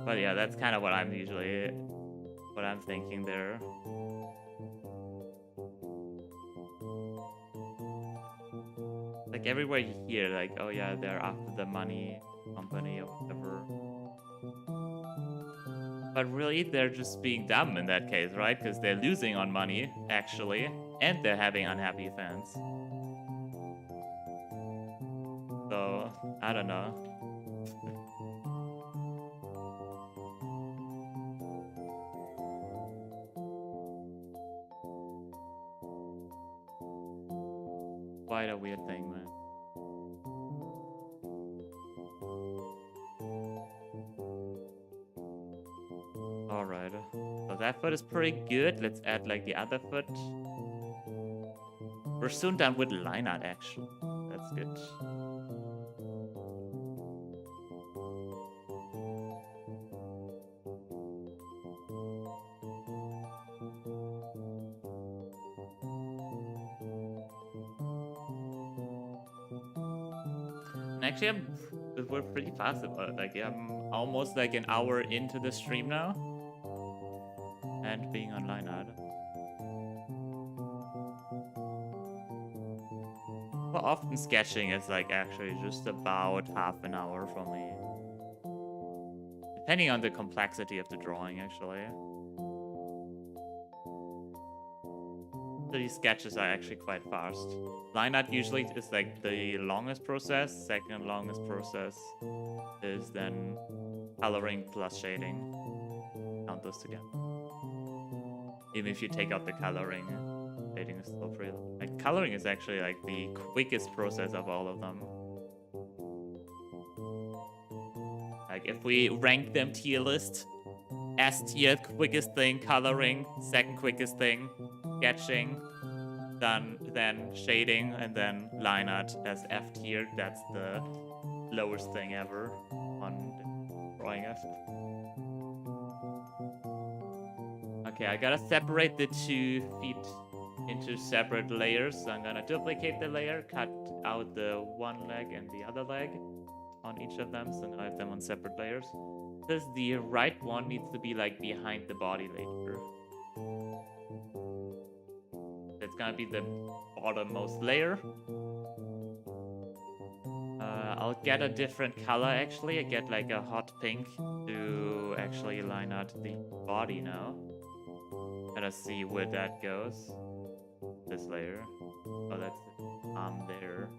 Speaker 1: But yeah, that's kind of what I'm thinking there. Like everywhere you hear like, oh yeah, they're after the money, company or whatever. But really, they're just being dumb in that case, right? Because they're losing on money, actually, and they're having unhappy fans. So, I don't know. Quite a weird thing, man. Alright, so that foot is pretty good. Let's add like the other foot. We're soon done with line art, actually. That's good. And actually, we're pretty fast about it. Like, I'm almost like an hour into the stream now. And being on line art. Well, often sketching is like actually just about half an hour for me. Depending on the complexity of the drawing, actually. So these sketches are actually quite fast. Line art usually is like the longest process. Second longest process is then coloring plus shading. Count those together. Even if you take out the coloring, shading is still pretty. Like, coloring is actually like the quickest process of all of them. Like, if we rank them tier list, S tier, quickest thing, coloring, second quickest thing, sketching, then shading, and then line art as F tier. That's the lowest thing ever on drawing F. Okay, I gotta separate the 2 feet into separate layers. So I'm gonna duplicate the layer, cut out the one leg and the other leg on each of them. So now I have them on separate layers. This the right one needs to be like behind the body later. It's gonna be the bottommost layer. I'll get a different color actually. I get like a hot pink to actually line out the body now. Gotta see where that goes. This layer. Oh, that's the arm there.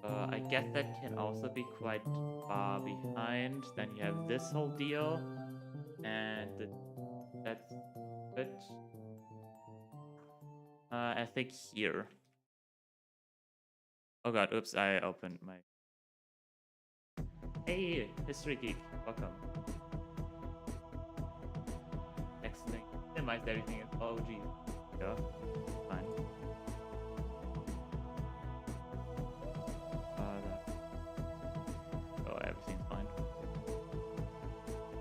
Speaker 1: I guess that can also be quite far behind. Then you have this whole deal. And that's good. I think here. Oh god, oops, I opened my... Hey, History Geek, welcome. Next thing. Minimize everything. Oh, geez. Yeah, fine. Oh, everything's fine.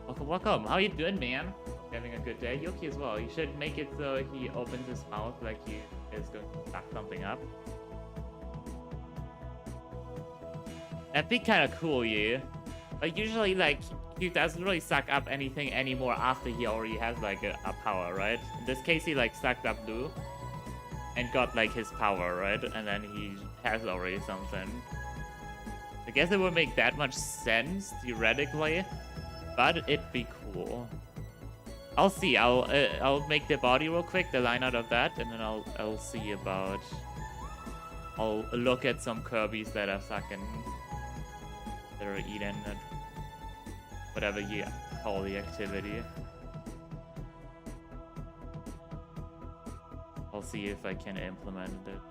Speaker 1: Welcome, welcome. How you doing, man? Having a good day? Yoki as well. You should make it so he opens his mouth like he is going to suck something up. That'd be kind of cool, yeah. But usually, like, he doesn't really suck up anything anymore after he already has, like, a power, right? In this case, he, like, sucked up Lou and got, like, his power, right? And then he has already something. I guess it would make that much sense, theoretically, but it'd be cool. I'll see. I'll make the body real quick, the line out of that, and then I'll see about... I'll look at some Kirby's that are sucking... that are eating and whatever you call the activity. I'll see if I can implement it.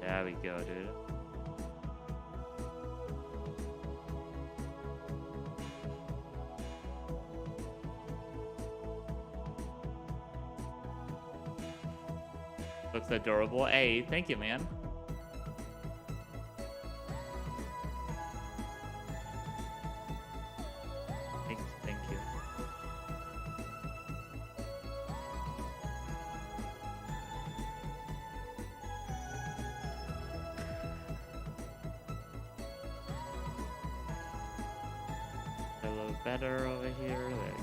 Speaker 1: There we go, dude. Looks adorable. Hey, thank you, man. Thank you. A little better over here. Like...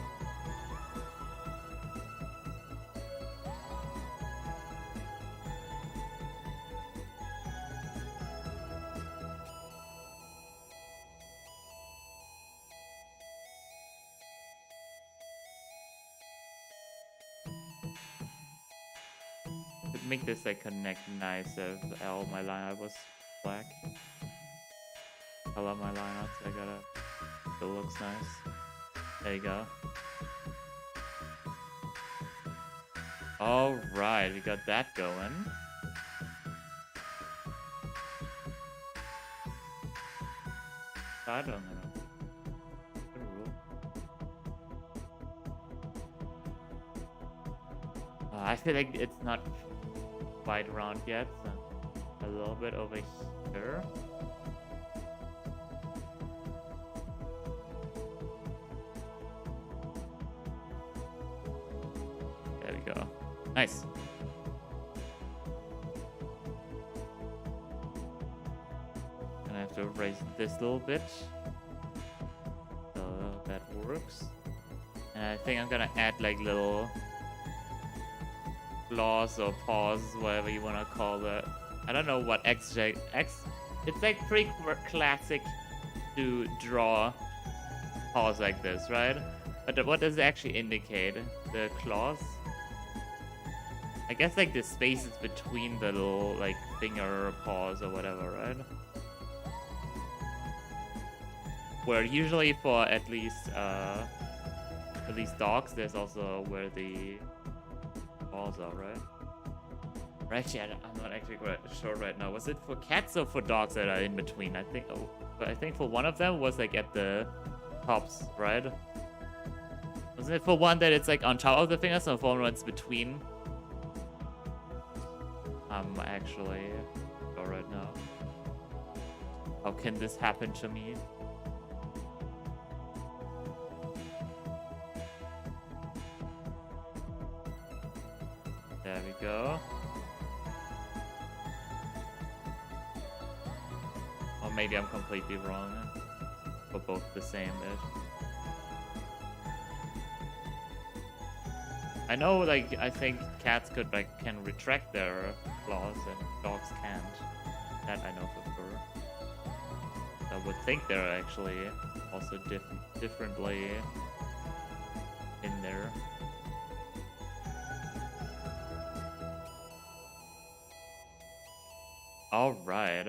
Speaker 1: make this like connect nice if all my line art was black. Color my line art, so I gotta, it looks nice. There you go. Alright, we got that going. I don't know. I feel like it's not quite round yet, so a little bit over here. There we go. Nice. And I have to raise this a little bit. So that works. And I think I'm gonna add like little claws or paws, whatever you want to call that. I don't know what X. It's like pretty classic to draw paws like this, right? But what does it actually indicate? The claws? I guess like the spaces between the little like finger paws or whatever, right? Where usually for at least dogs, there's also where the paws are, right? Actually, I'm not actually quite sure right now. Was it for cats or for dogs that are in between? I think. Oh, but I think for one of them was like at the tops, right? Wasn't it for one that it's like on top of the fingers, or for one it's between? Actually, sure right now. How can this happen to me? There we go. Or maybe I'm completely wrong. We're both the same-ish. I know, like, I think cats could, like, can retract their claws and dogs can't. That I know for sure. I would think they're actually also differently in there. Alright.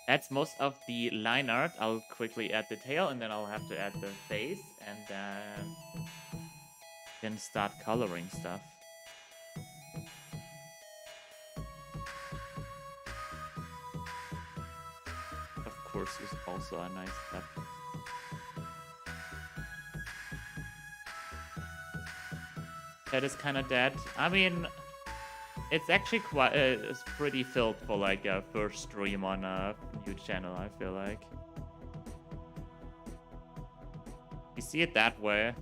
Speaker 1: That's most of the line art. I'll quickly add the tail and then I'll have to add the face and then start coloring stuff. Of course, is also a nice step. That is kind of dead. I mean, it's actually quite it's pretty filled for like a first stream on a new channel, I feel like. You see it that way.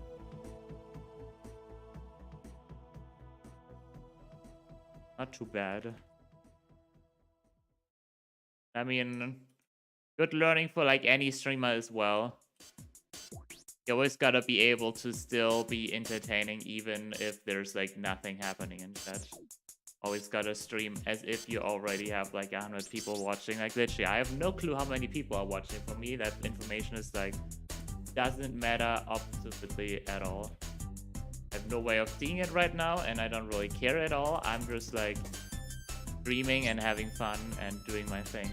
Speaker 1: Not too bad. I mean, good learning for like any streamer as well. You always gotta be able to still be entertaining even if there's like nothing happening in chat. Always gotta stream as if you already have like 100 people watching. Like literally, I have no clue how many people are watching. For me, that information is like, doesn't matter absolutely at all. I have no way of seeing it right now and I don't really care at all. I'm just like streaming and having fun and doing my thing.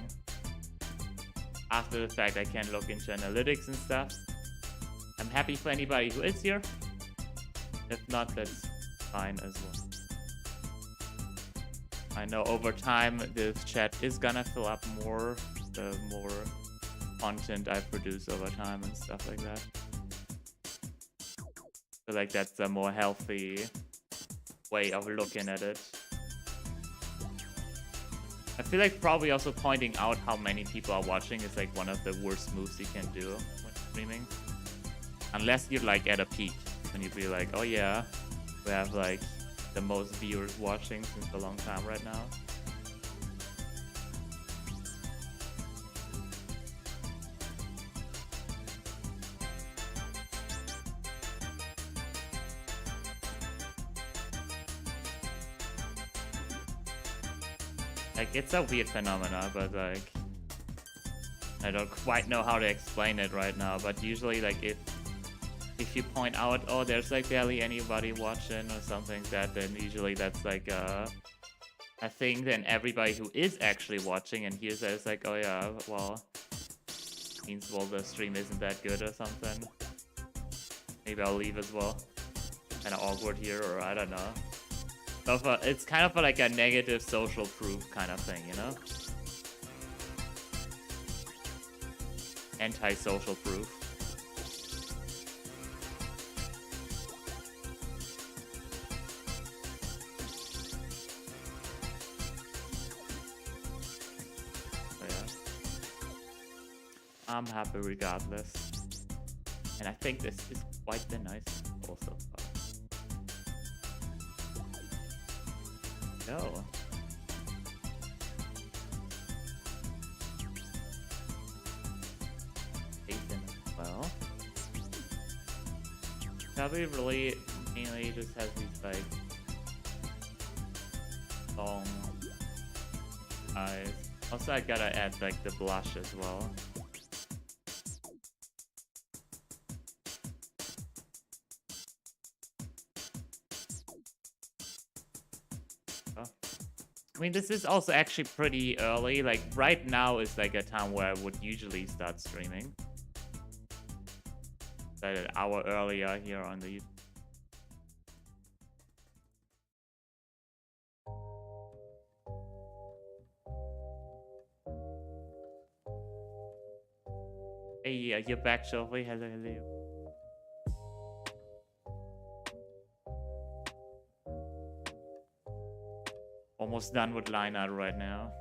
Speaker 1: After the fact, I can look into analytics and stuff. I'm happy for anybody who is here. If not, that's fine as well. I know over time this chat is gonna fill up more, the more content I produce over time and stuff like that. So like that's a more healthy way of looking at it. I feel like probably also pointing out how many people are watching is like one of the worst moves you can do when streaming. Unless you're like at a peak and you'd be like, oh yeah, we have like the most viewers watching since a long time right now. Like, it's a weird phenomena, but like, I don't quite know how to explain it right now, but usually like if you point out, oh, there's like barely anybody watching or something like that, then usually that's like I think then everybody who is actually watching and hears that is like, oh yeah, well, means well the stream isn't that good or something. Maybe I'll leave as well. Kind of awkward here, or I don't know. So it's kind of like a negative social proof kind of thing, you know? Anti-social proof. So yeah. I'm happy regardless. And I think this is quite the nice also. No. Well, Kirby really mainly just has these like long eyes. Also, I gotta add like the blush as well. I mean, this is also actually pretty early. Like, right now is like a time where I would usually start streaming. Like an hour earlier here on the YouTube. Hey, you're back, Sophie. Hello, hello. Almost done with line art right now.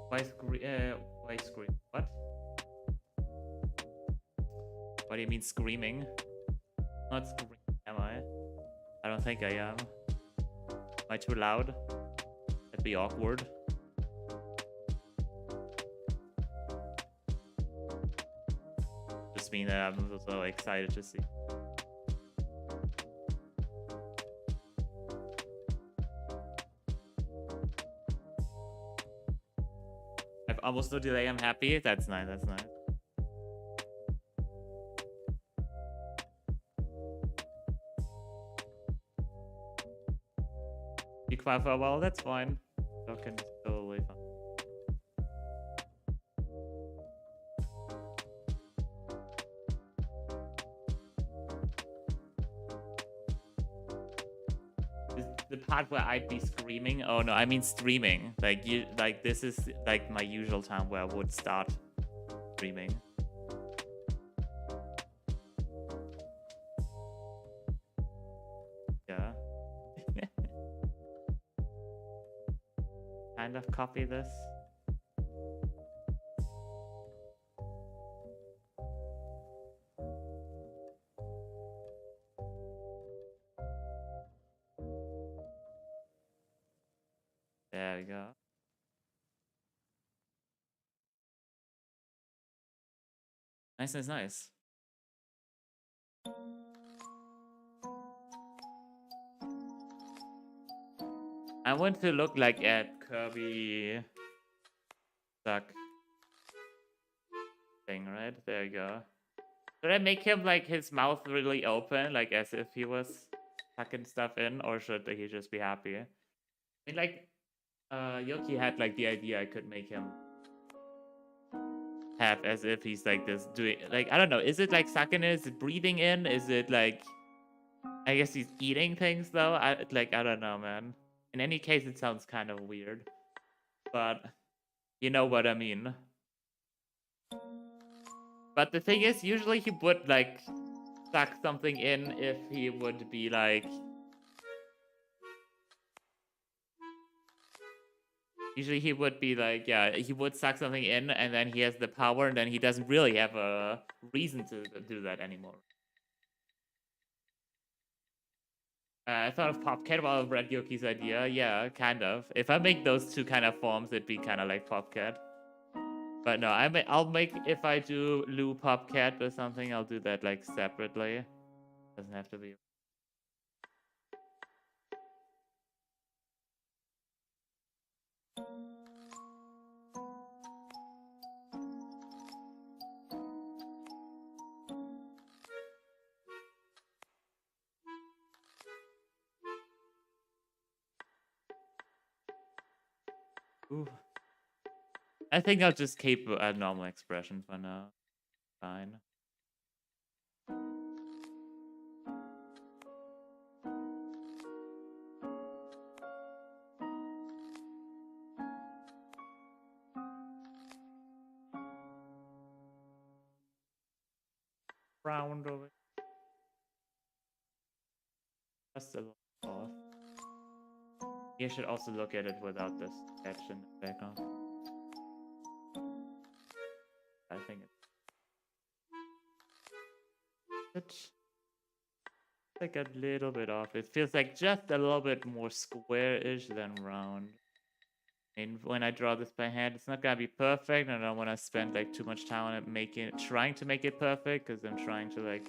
Speaker 1: Why scream? What? What do you mean screaming? Not screaming, am I? I don't think I am. Am I too loud? That'd be awkward. Just mean that I'm so excited to see. I've almost no delay. I'm happy. That's nice. That's nice. Be quiet for a while. That's fine. Talking is totally fine. The part where I'd be screaming. Oh no, I mean streaming. Like this is like my usual time where I would start streaming. Yeah. Kind of copy this. There we go. Nice, nice, nice. I want to look like at Kirby duck thing, right? There you go. Should I make him like his mouth really open, like as if he was sucking stuff in, or should he just be happy? I mean, like, Yoki had like the idea I could make him have as if he's like this doing, like, I don't know, is it like sucking in? Is it breathing in? Is it like, I guess he's eating things though? I don't know, man. In any case, it sounds kind of weird, but you know what I mean. But the thing is, usually he would like suck something in if he would be like, usually he would be like, yeah, he would suck something in and then he has the power and then he doesn't really have a reason to do that anymore. I thought of Popcat while I read Yoki's idea. Yeah, kind of. If I make those two kind of forms, it'd be kind of like Popcat. But no, I'll make, if I do Lou Popcat or something, I'll do that like separately. Doesn't have to be. Ooh. I think I'll just keep a normal expression for now. Fine. Round over. Just a little off. You should also look at it without this sketch in the background. I think it's like a little bit off. It feels like just a little bit more square-ish than round. And when I draw this by hand, it's not gonna be perfect. I don't want to spend like too much time on it, trying to make it perfect, because I'm trying to like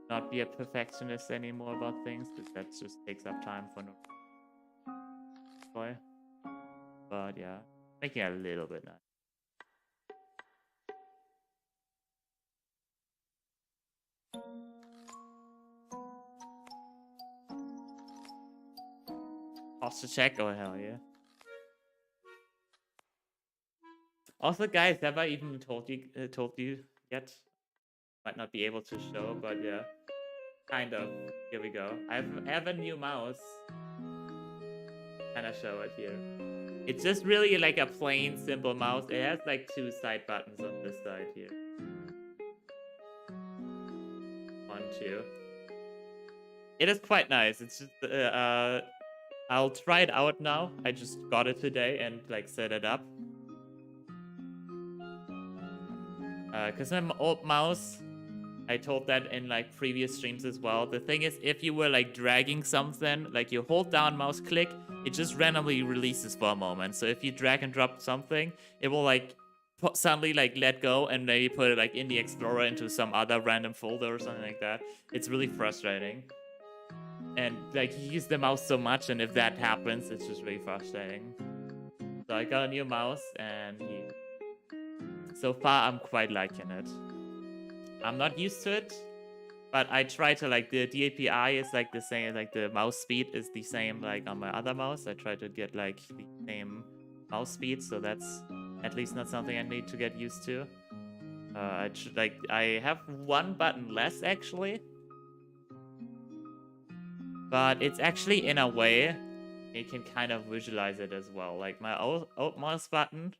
Speaker 1: not be a perfectionist anymore about things, because that just takes up time for no boy. But yeah, making it a little bit nice. Also check. Oh hell yeah. Also, guys, have I even told you yet? Might not be able to show, but yeah, kind of. Here we go. I have a new mouse. Kind of show it here. It's just really like a plain, simple mouse. It has like 2 side buttons on this side here. 1, 2. It is quite nice. It's just I'll try it out now. I just got it today and like set it up. Because my old mouse, I told that in like previous streams as well. The thing is, if you were like dragging something, like you hold down mouse click, it just randomly releases for a moment. So if you drag and drop something, it will like suddenly like let go and maybe put it like in the Explorer into some other random folder or something like that. It's really frustrating. And like you use the mouse so much, and if that happens, it's just really frustrating. So I got a new mouse, and so far I'm quite liking it. I'm not used to it, but I try to like the DPI is like the same, like the mouse speed is the same like on my other mouse. I try to get like the same mouse speed, so that's at least not something I need to get used to. I have 1 button less actually, but it's actually in a way you can kind of visualize it as well. Like my old mouse button,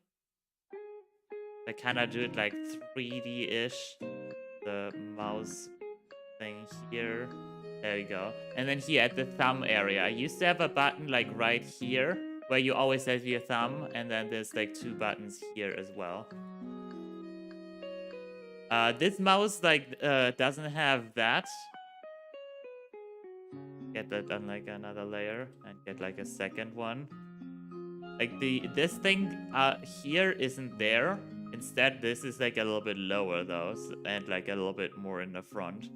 Speaker 1: I kind of do it like 3D-ish. The mouse thing here. There you go. And then here at the thumb area, I used to have a button like right here where you always have your thumb, and then there's like 2 buttons here as well. This mouse like doesn't have that. Get that on like another layer and get like a second one. Like this thing here isn't there. Instead, this is like a little bit lower though, and like a little bit more in the front.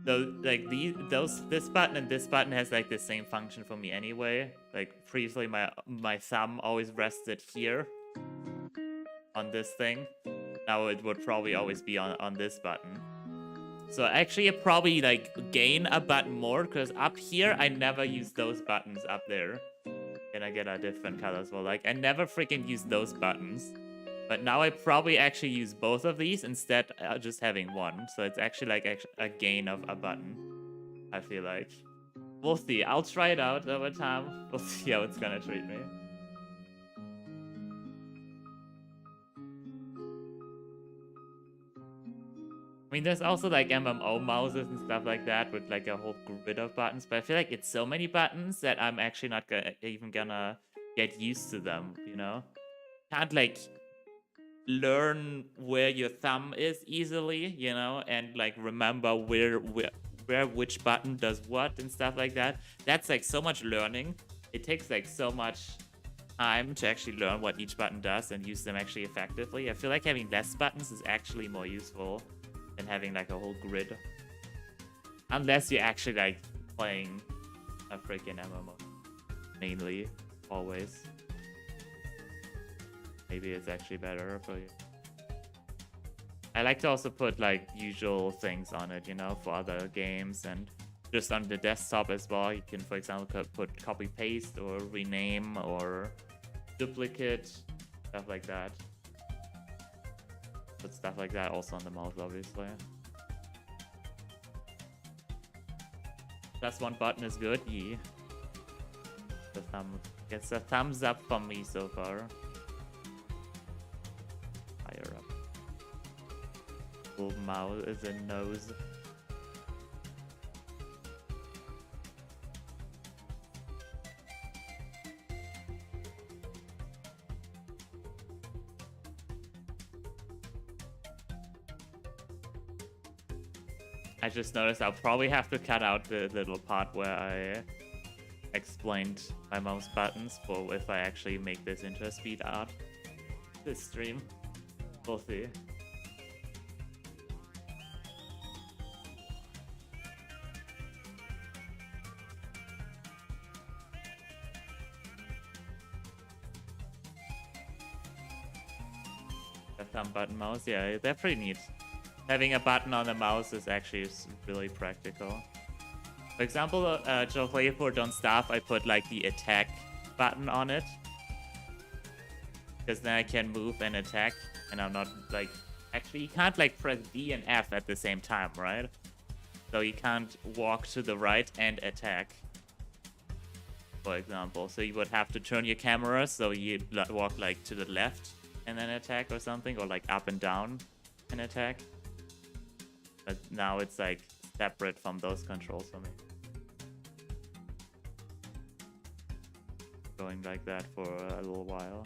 Speaker 1: So like this button and this button has like the same function for me anyway. Like previously my thumb always rested here on this thing. Now it would probably always be on this button. So actually I probably like gain a button more, because up here I never use those buttons up there. And I get a different color as well. Like I never freaking use those buttons. But now I probably actually use both of these instead of just having one. So it's actually like a gain of a button, I feel like. We'll see. I'll try it out over time. We'll see how it's gonna treat me. I mean, there's also like MMO mouses and stuff like that with like a whole grid of buttons. But I feel like it's so many buttons that I'm actually not even gonna get used to them, you know? Can't like learn where your thumb is easily, you know, and like remember where which button does what and stuff like that. That's like so much learning. It takes like so much time to actually learn what each button does and use them actually effectively. I feel like having less buttons is actually more useful than having like a whole grid, unless you're actually like playing a freaking MMO mainly, always. Maybe it's actually better for you. I like to also put like usual things on it, you know, for other games, and just on the desktop as well. You can, for example, put copy paste or rename or duplicate, stuff like that. Put stuff like that also on the mouse, obviously. Plus one button is good. Yeah. The thumb gets a thumbs up from me so far. Higher up. Full mouth is a nose. I just noticed I'll probably have to cut out the little part where I explained my mouse buttons for if I actually make this into a speed art this stream. We'll see. The thumb button mouse, yeah, they're pretty neat. Having a button on the mouse is actually really practical. For example, for Don't Starve, I put like the attack button on it. Because then I can move and attack, and I'm not like... Actually, you can't like press D and F at the same time, right? So you can't walk to the right and attack, for example. So you would have to turn your camera so you walk like to the left and then attack or something, or like up and down and attack. But now it's like separate from those controls for me. Going like that for a little while.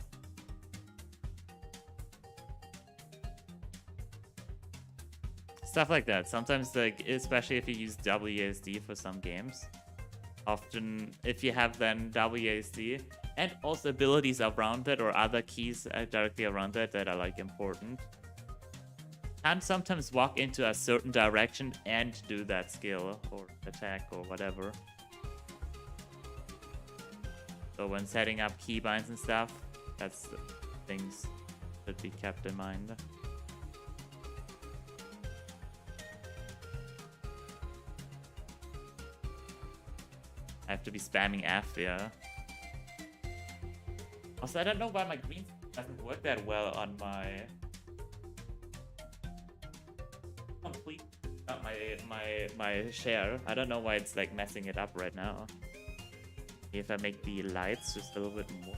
Speaker 1: Stuff like that. Sometimes, like, especially if you use WASD for some games. Often, if you have then WASD and also abilities around it or other keys directly around it that are like important, can sometimes walk into a certain direction and do that skill or attack or whatever. So when setting up keybinds and stuff, that's things that be kept in mind. I have to be spamming F, yeah. Also, I don't know why my green doesn't work that well on my complete, not my share. I don't know why it's like messing it up right now. If I make the lights just a little bit more.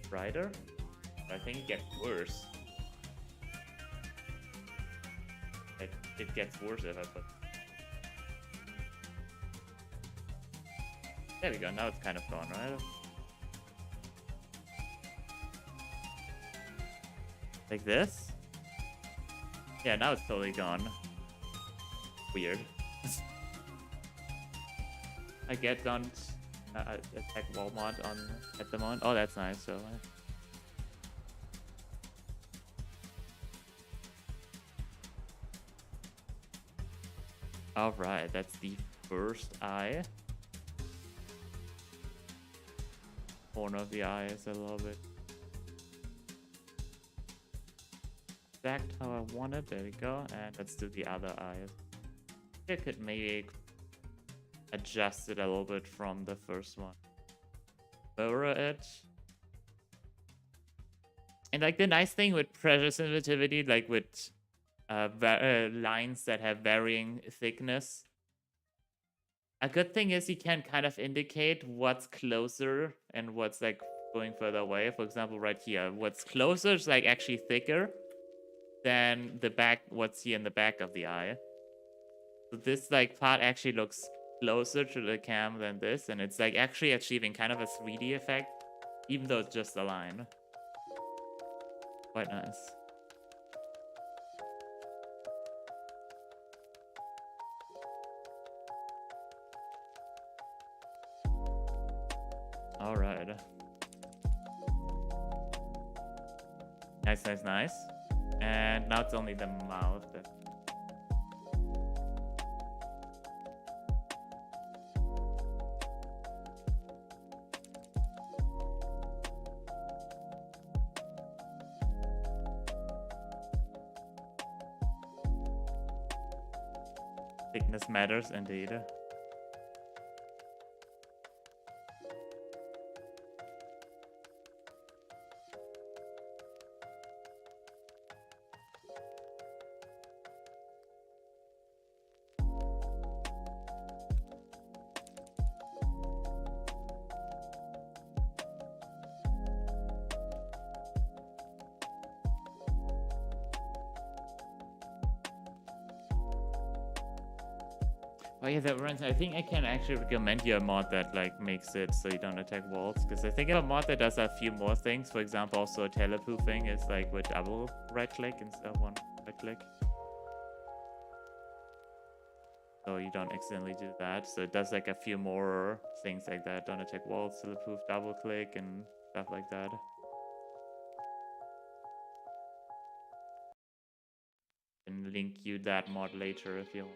Speaker 1: Brighter? I think it gets worse. It gets worse if I put... There we go, now it's kind of gone, right? Like this? Yeah, now it's totally gone. Weird. I don't attack Walmart on at the moment. Oh, that's nice. So. All right, that's the first eye. Corner of the eye is a little bit exact how I want it. There we go. And let's do the other eyes. I could maybe adjust it a little bit from the first one. Lower it. And like the nice thing with pressure sensitivity, like with lines that have varying thickness, a good thing is you can kind of indicate what's closer and what's like going further away. For example, right here, what's closer is like actually thicker than the back, what's here in the back of the eye. So this like part actually looks closer to the cam than this, and it's like actually achieving kind of a 3D effect, even though it's just a line. Quite nice. All right. Nice, nice, nice. And now it's only the mouth. Thickness matters indeed. Oh yeah, that runs. I think I can actually recommend you a mod that like makes it so you don't attack walls. Because I think I have a mod that does a few more things. For example, also telepoofing is like with double right click instead of one right click. So you don't accidentally do that. So it does like a few more things like that. Don't attack walls, telepoof, double click, and stuff like that. And link you that mod later if you want.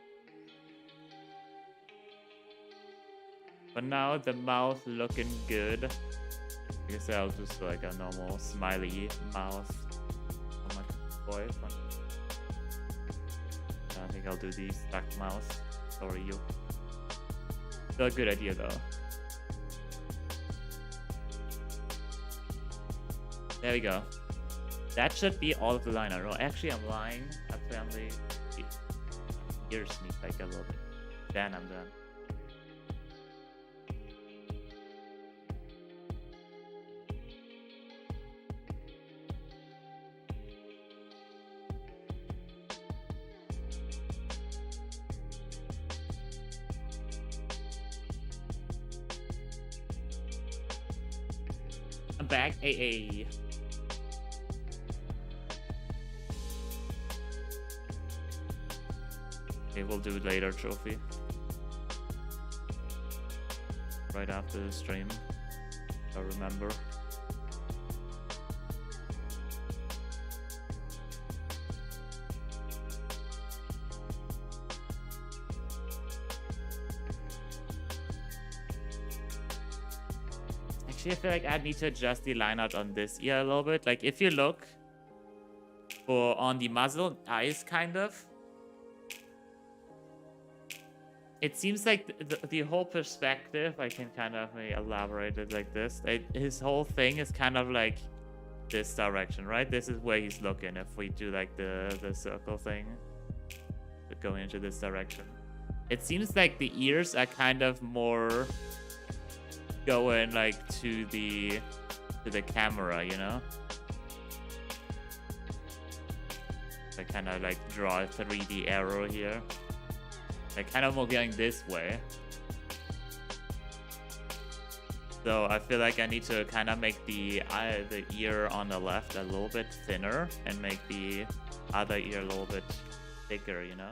Speaker 1: But now the mouth looking good. I guess I'll just like a normal smiley mouth for my boy. I think I'll do the stuck mouth. Sorry, you. Still a good idea though. There we go. That should be all of the liner. No, actually I'm lying. Apparently ears need like a little bit. Then I'm done. I'm back. AA. Okay, we'll do it later, trophy. Right after the stream. I remember. Actually, I feel like I need to adjust the line art on this ear a little bit. Like, if you look for on the muzzle, eyes kind of, it seems like the whole perspective, I can kind of maybe elaborate it like this. His whole thing is kind of like this direction, right? This is where he's looking if we do like the circle thing. Going into this direction. It seems like the ears are kind of more going like to the camera, you know? I kind of like draw a 3D arrow here. Like kind of more going this way. So I feel like I need to kind of make the ear on the left a little bit thinner and make the other ear a little bit thicker, you know?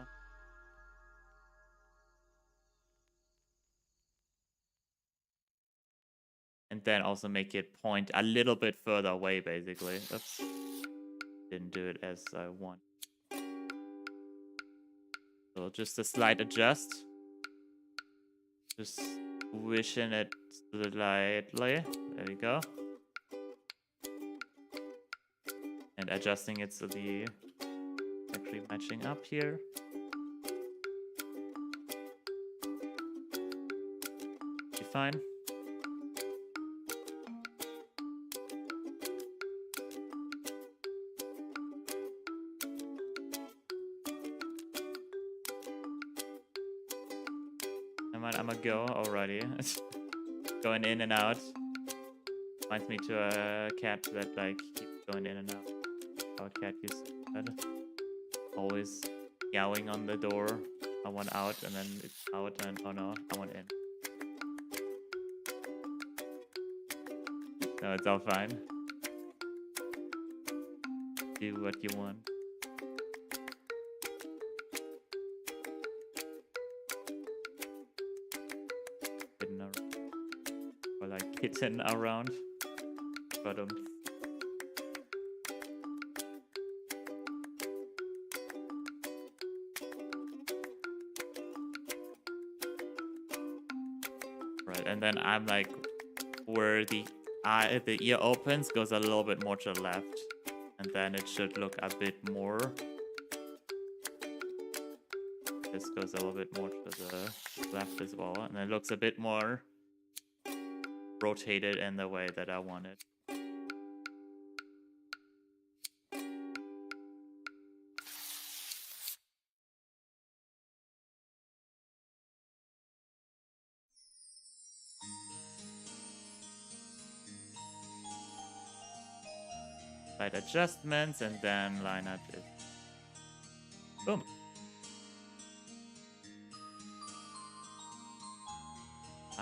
Speaker 1: And then also make it point a little bit further away, basically. Oops. Didn't do it as I want. So just a slight adjust. Just squishing it slightly. There we go. And adjusting it so the actually matching up here. Be fine. I'm a go already. Going in and out. Reminds me to a cat that like keeps going in and out. How a cat used to do that. Always meowing on the door. I want out and then it's out and oh no, I want in. No, it's all fine. Do what you want. Or like kitten around. But right, and then I'm like where the ear opens goes a little bit more to the left, and then it should look a bit more. This goes a little bit more to the left as well, and it looks a bit more rotated in the way that I want it. Slight adjustments and then line up it. Boom.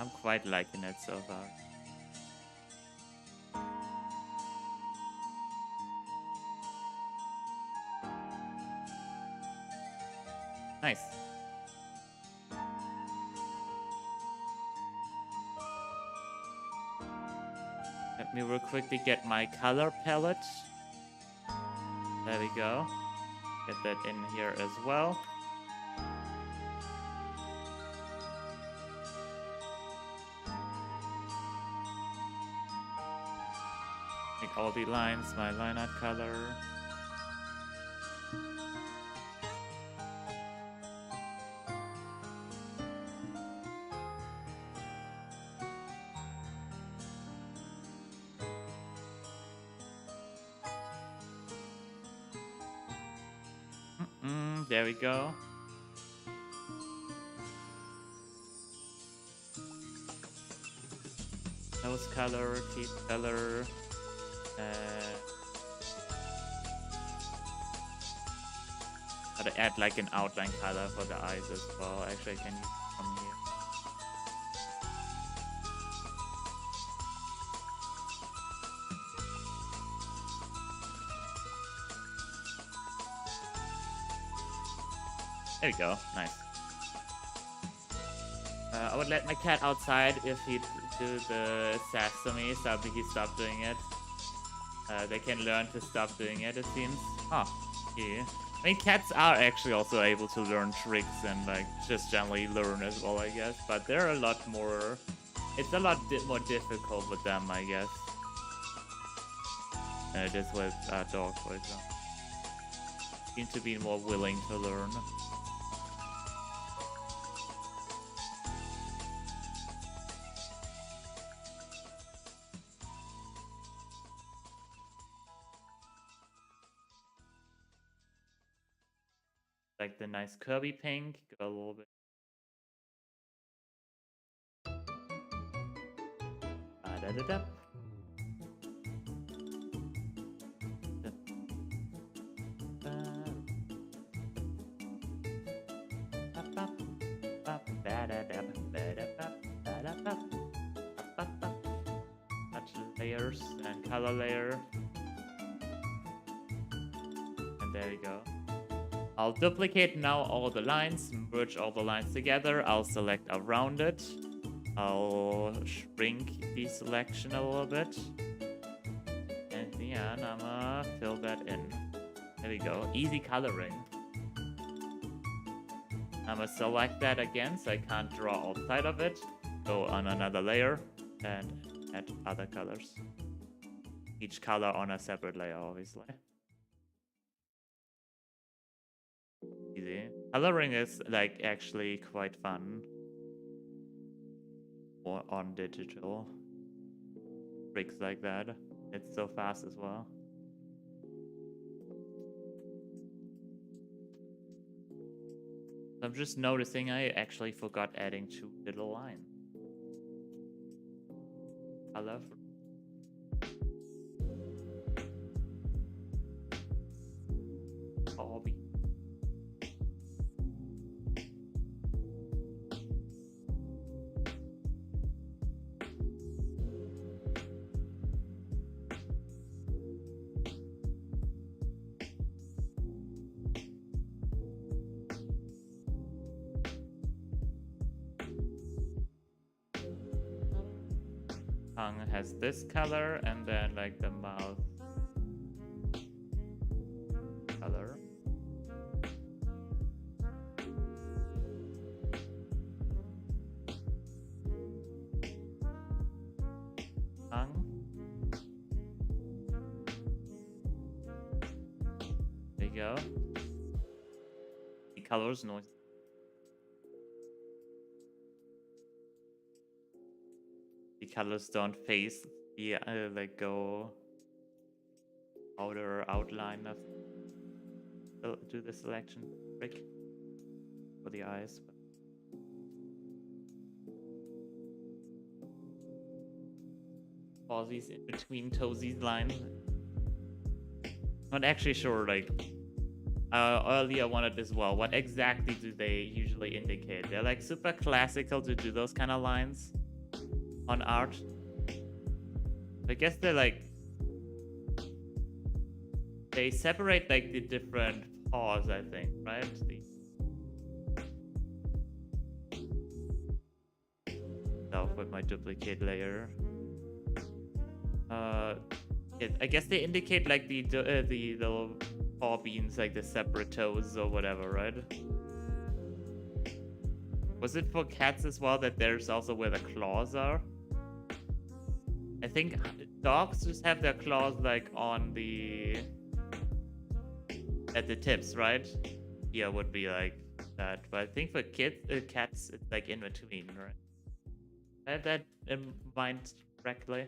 Speaker 1: I'm quite liking it so far. Nice. Let me real quickly get my color palette. There we go. Get that in here as well. Make all the lines my line art color. There we go. Nose color, teeth color. Gotta add like an outline color for the eyes as well. Actually, I can use it from here. There we go. Nice. I would let my cat outside if he'd do the sesame. Sadly, he stopped doing it. They can learn to stop doing it, it seems. Huh. Yeah. I mean, cats are actually also able to learn tricks and, like, just generally learn as well, I guess. But they're a lot more... It's a lot more difficult with them, I guess. Than it is with dogs, for example. Seem to be more willing to learn. Like the nice Kirby pink, go a little bit. Da-da-da. Touch layers and color layer. And there you go. I'll duplicate now all the lines, merge all the lines together. I'll select around it. I'll shrink the selection a little bit. And yeah, I'm gonna fill that in. There we go. Easy coloring. I'm gonna select that again so I can't draw outside of it. Go on another layer and add other colors. Each color on a separate layer, obviously. Easy. Coloring is like actually quite fun. Or on digital. Tricks like that. It's so fast as well. I'm just noticing I actually forgot adding 2 little lines. Color. Hobby. Tongue has this color, and then like the mouth color. Tongue. There you go. The colors noise. The colors don't face the like go outer outline of do the selection trick for the eyes. All these in between toesies lines. Not actually sure. Like earlier, I wanted as well. What exactly do they usually indicate? They're like super classical to do those kind of lines. on art. I guess they're like, they separate like the different paws, I think, right? Self with my duplicate layer. I guess they indicate like the little paw beans, like the separate toes or whatever, right? Was it for cats as well that there's also where the claws are? I think dogs just have their claws like on at the tips, right? Yeah, would be like that. But I think for cats, it's like in between, right? I have that in mind correctly.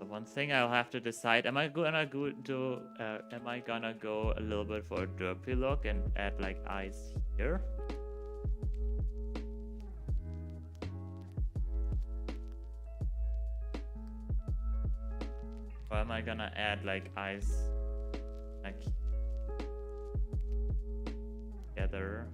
Speaker 1: One thing I'll have to decide: am I gonna go a little bit for a derpy look and add like eyes here? Or am I gonna add like eyes like together?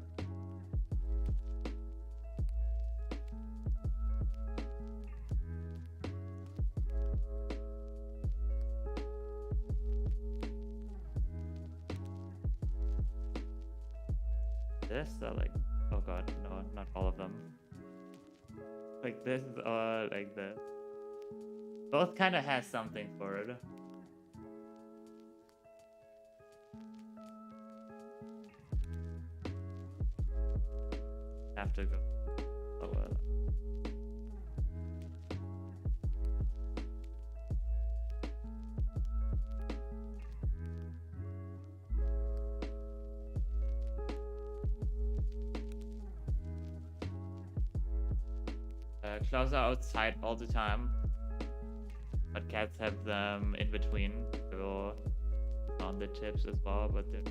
Speaker 1: This like, oh god, no, not all of them. Like this or like this. Both kind of has something for it. Have to go. Oh well. Claws are outside all the time, but cats have them in between, so on the tips as well. But they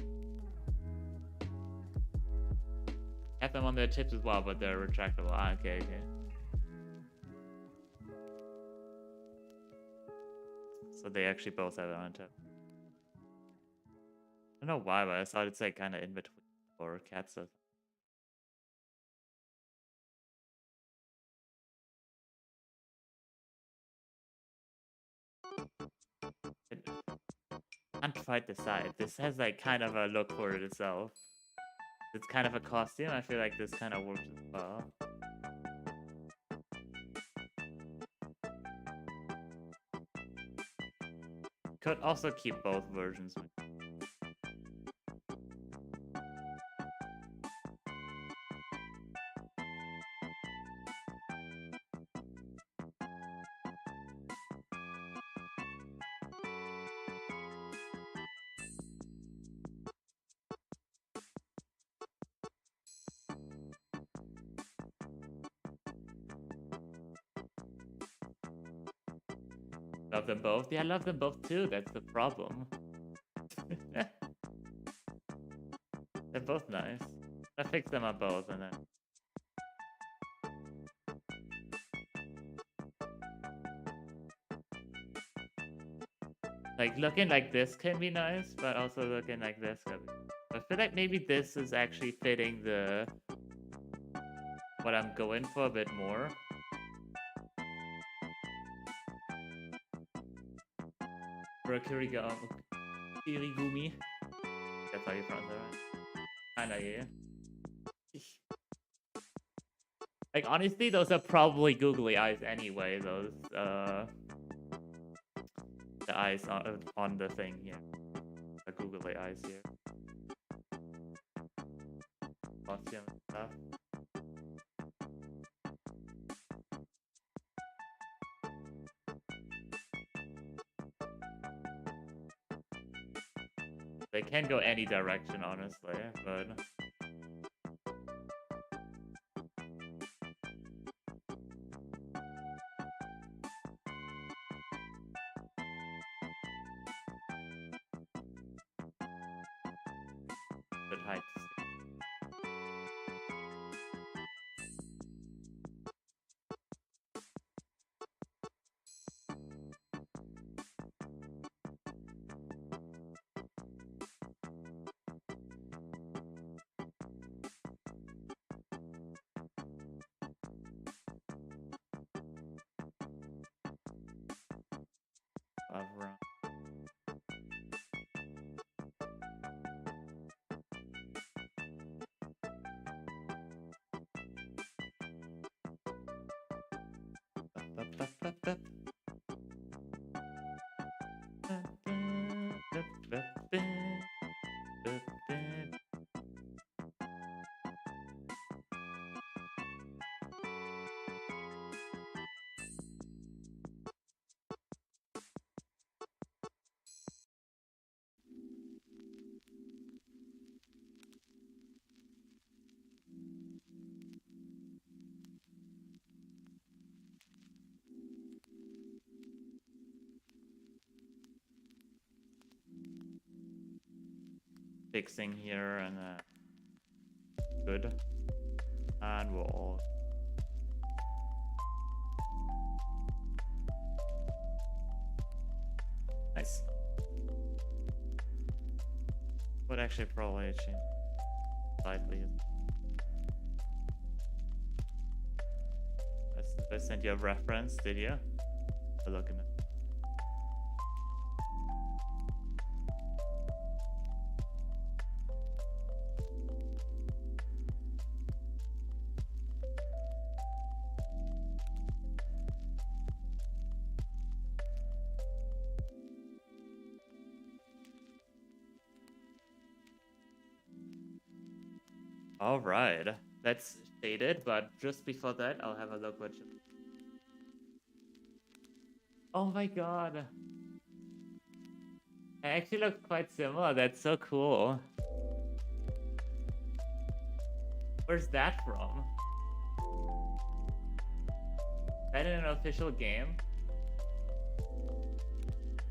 Speaker 1: have them on their tips as well, but they're retractable. Ah, okay. So they actually both have it on tip. I don't know why, but I thought it's like kind of in between for cats. Can't quite decide. This has like kind of a look for it itself. It's kind of a costume. I feel like this kind of works as well. Could also keep both versions. Love them both? Yeah, I love them both too. That's the problem. They're both nice. I fix them up both and then... Like, looking like this can be nice, but also looking like this can be... I feel like maybe this is actually fitting the... what I'm going for a bit more. For a Kirigumi. That's how you pronounce it, right? Kinda, yeah. Like, honestly, those are probably googly eyes anyway, those, the eyes on the thing here. The googly eyes here. Costume stuff. They can go any direction, honestly, but... Should hide this. Around. Fixing here and good, and we'll all nice. Would actually probably change slightly. I sent you a reference, did you? Look at it. All right, that's shaded, but just before that, I'll have a look what you... Oh my god. It actually looks quite similar. That's so cool. Where's that from? Is that in an official game?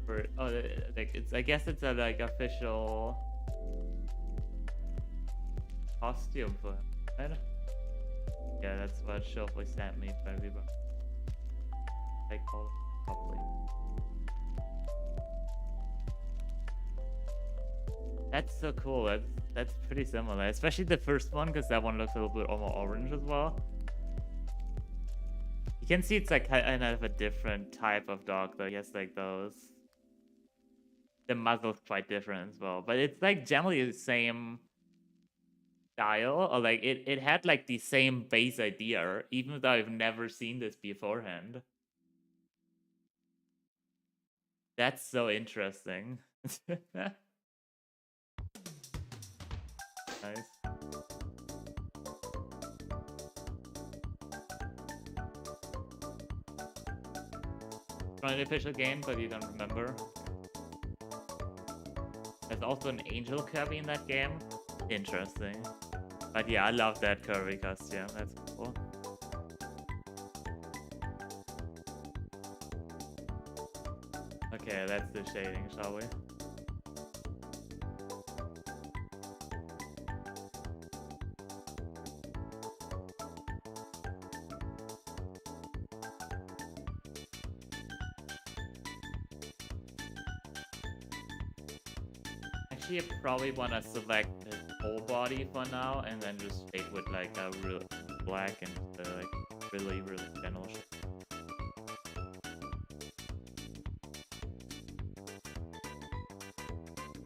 Speaker 1: Or, oh, like it's. I guess it's a like official costume for him, right? Yeah, that's what Shuffle sent me, baby. I call it properly. That's so cool. That's pretty similar, especially the first one, because that one looks a little bit more orange as well. You can see it's like kind of a different type of dog, though. Yes, like those. The muzzle's quite different as well, but it's like generally the same style, or like it had like the same base idea, even though I've never seen this beforehand. That's so interesting. Nice. From an official game, but you don't remember. There's also an angel Kirby in that game. Interesting. But yeah, I love that Kirby costume. That's cool. Okay, that's the shading, shall we? Actually, you probably want to select his whole body for now, and then just shade with like a real black and like really general shade.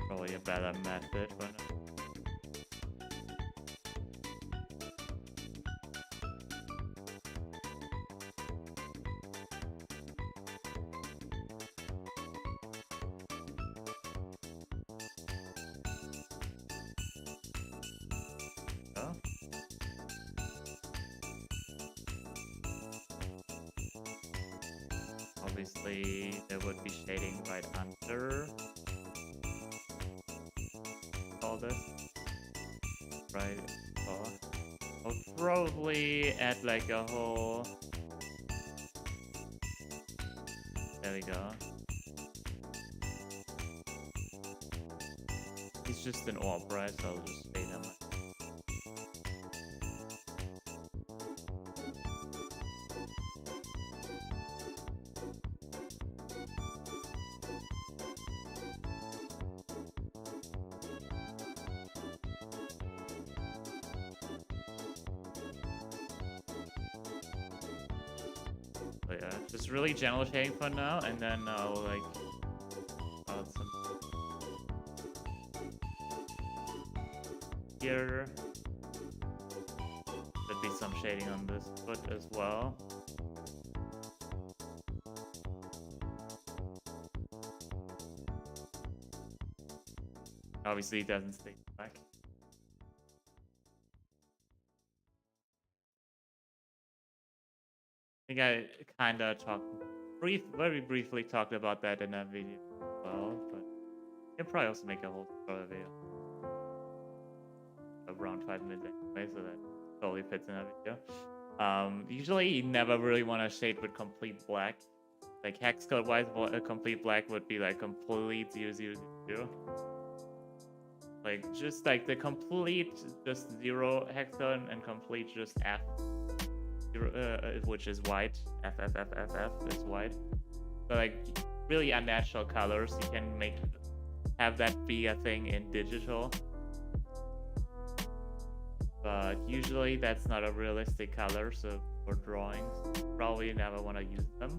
Speaker 1: Probably a better method for now. Obviously, there would be shading right under all this. Right. Oh. I'll probably add like a whole... There we go. He's just an orb, right? So I'll just fade him. So yeah, just really gentle shading for now, and then I'll like add some here. There'd be some shading on this foot as well. Obviously, it doesn't stay black. I think I kind of very briefly talked about that in that video as well, but I can probably also make a whole tutorial video around 5 minutes anyway, so that totally fits in that video. Usually you never really want to shade with complete black. Like hex code wise, a complete black would be like complete 000. Like just like the complete just 0 hex code and complete just F. Which is white. F is white. So like really unnatural colors, you can have that be a thing in digital. But usually that's not a realistic color, so for drawings, probably never want to use them.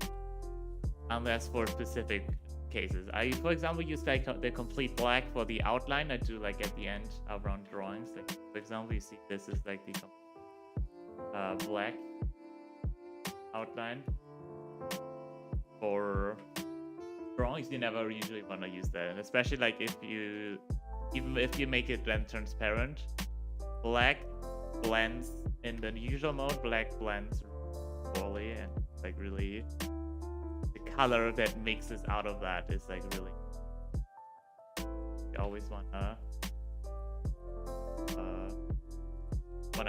Speaker 1: Unless for specific cases. I, for example, use like the complete black for the outline I do like at the end around drawings. Like, for example, you see this is like the black outline. For drawings, you never usually want to use that, and especially like even if you make it then transparent, black blends in the usual mode. Black blends poorly, and like really the color that mixes out of that is like really. You always wanna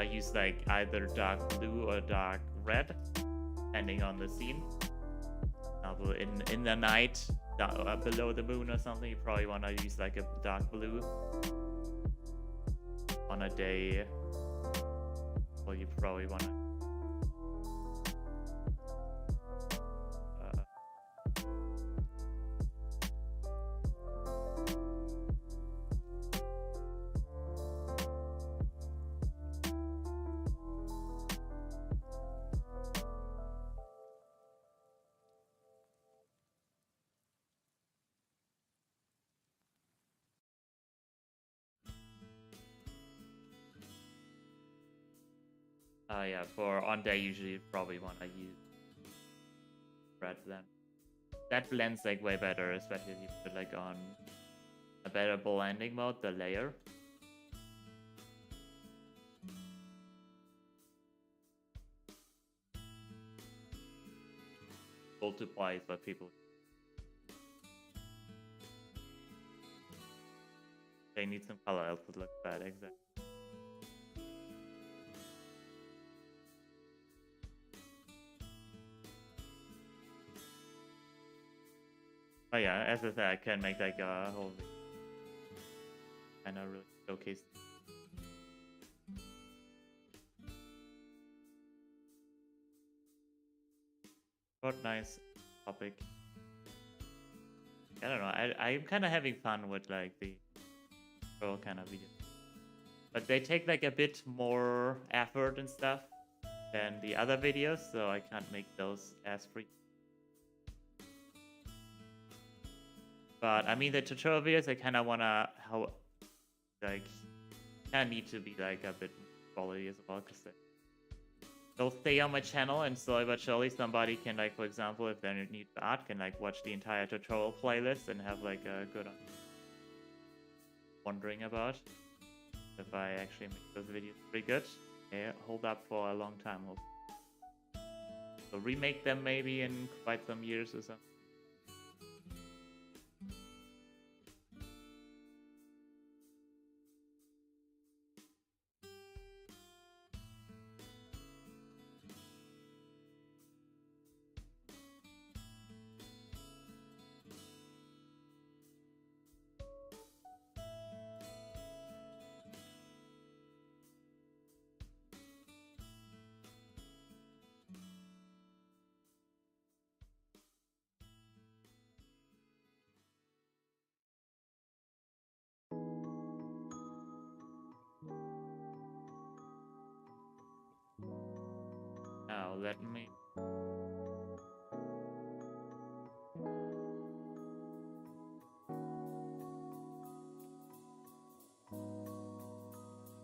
Speaker 1: use like either dark blue or dark red, depending on the scene. In the night, below the moon or something, you probably want to use like a dark blue. On a day, well, you probably want to yeah, for on day usually you probably want to use red blend. That blends like way better, especially if you put like on a better blending mode, the layer. Multiply is what people. They need some color, else it looks bad, exactly. Oh yeah, as I said, I can make like a whole kind of really showcase. What nice topic. I don't know. I'm kind of having fun with like the pro kind of video, but they take like a bit more effort and stuff than the other videos, so I can't make those as free. But I mean, the tutorial videos, I kind of wanna kind of need to be like a bit quality as well, because they'll stay on my channel, and slowly but surely somebody can, like, for example, if they need art, can like watch the entire tutorial playlist and have like a good wondering about if I actually make those videos pretty good. They hold up for a long time. So remake them maybe in quite some years or something. let me...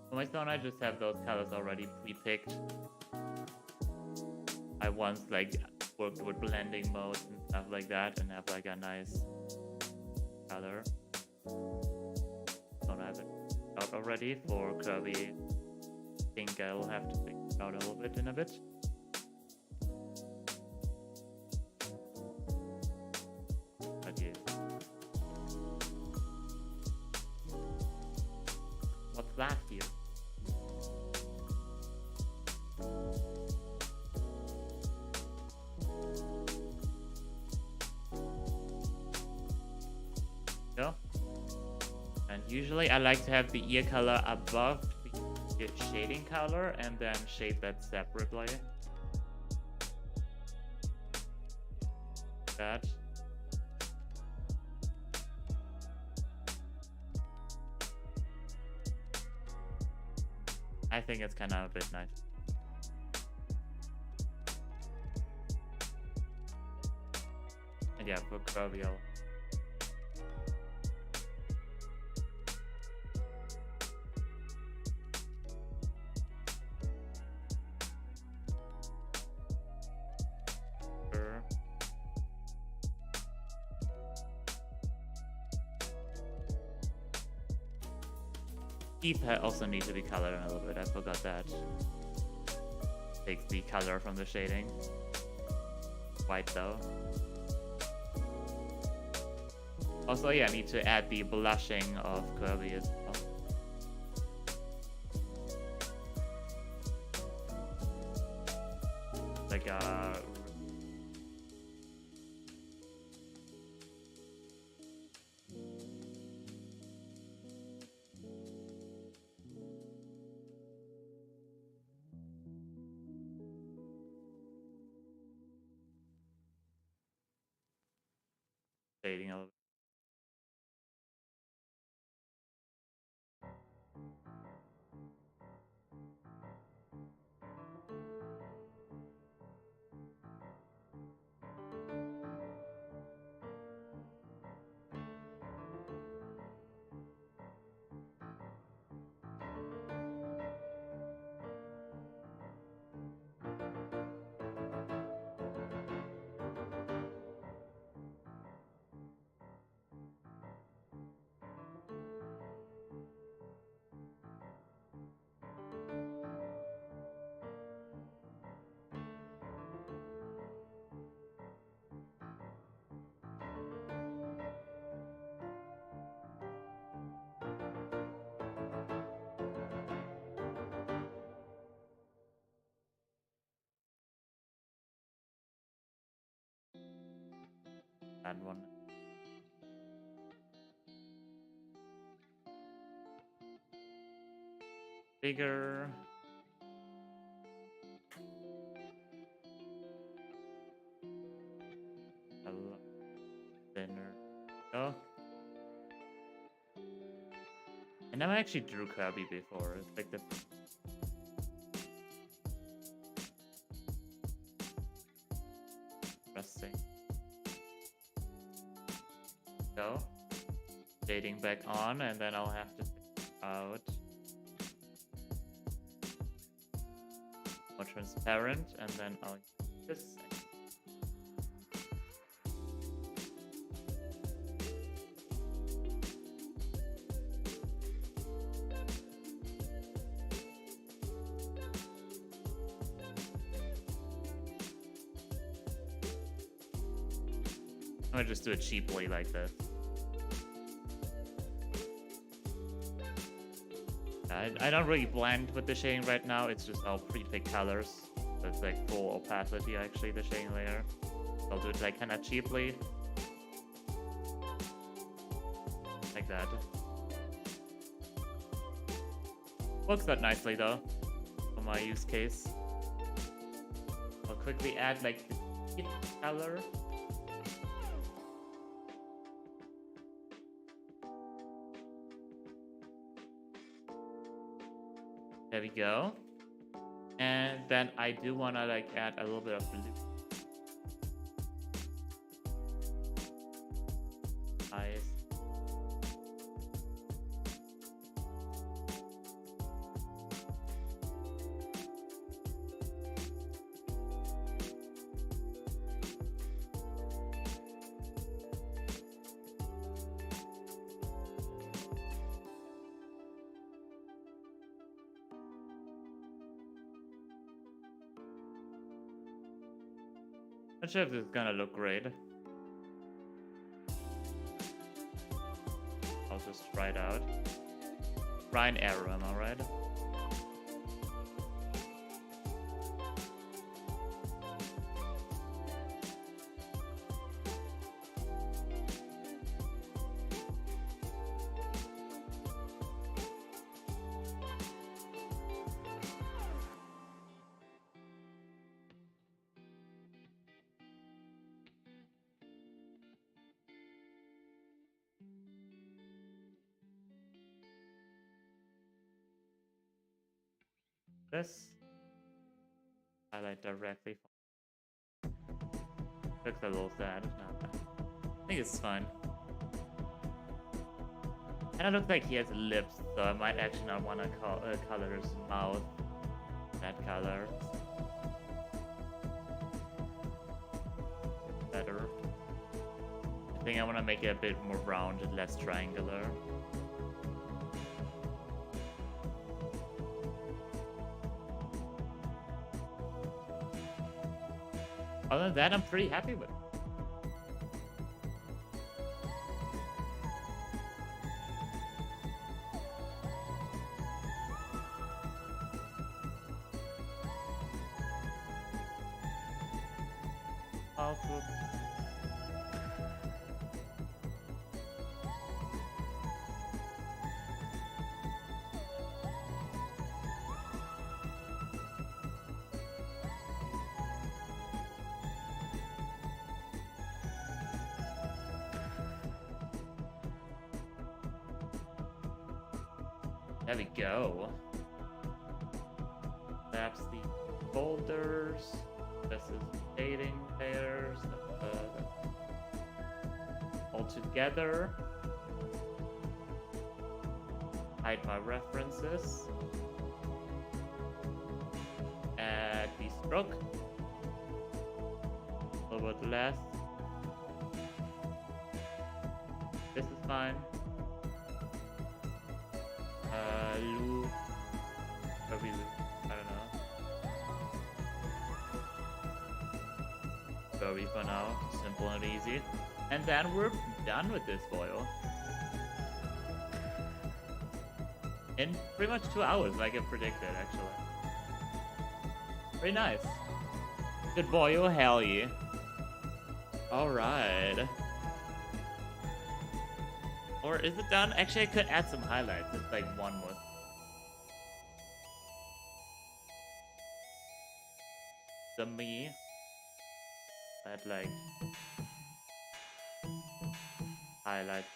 Speaker 1: Why don't I just have those colors already pre-picked? I once like worked with blending modes and stuff like that and have like a nice color. Don't have it out already for Kirby. I think I'll have to pick it out a little bit in a bit. But yeah. What's that here? Go. And usually I like to have the ear color above the shading color and then shade that separately. That. I think it's kind of a bit nice. And yeah, for Kirby, I'll... Teeth also need to be colored a little bit, I forgot that. Takes the color from the shading. White though. Also, yeah, I need to add the blushing of Kirby as well. Like shading a little bit. Add one. Bigger. A lot thinner. Oh. I never actually drew Kirby before. It's like the... Interesting. So, shading back on, and then I'll have to take out more transparent, and then I'll use this. I'm gonna just do it cheaply like this. I don't really blend with the shading right now, it's just all pre-picked colors. So it's like full opacity actually, the shading layer. I'll do it like kinda cheaply. Like that. Works out nicely though, for my use case. I'll quickly add like the teeth color. There we go. And then I do want to like add a little bit of blue. Eyes. Not sure if this is gonna look great. I'll just try it out. Try and error, am I right? This highlight directly. Looks a little sad. No, I think it's fine. And it looks like he has lips, so I might actually not want to color his mouth that color. Better. I think I want to make it a bit more rounded, less triangular. Other than that, I'm pretty happy with it. Also, there we go. That's the folders. This is dating pairs. All together. Hide my references. Add the stroke. A little bit less. This is fine. Kirby, I don't know. Furry for now, simple and easy. And then we're done with this foil. In pretty much 2 hours, like I predicted, actually. Very nice. Good boy, oh hell yeah. Alright. Or is it done? Actually, I could add some highlights. It's like one more. The me. Add like highlights.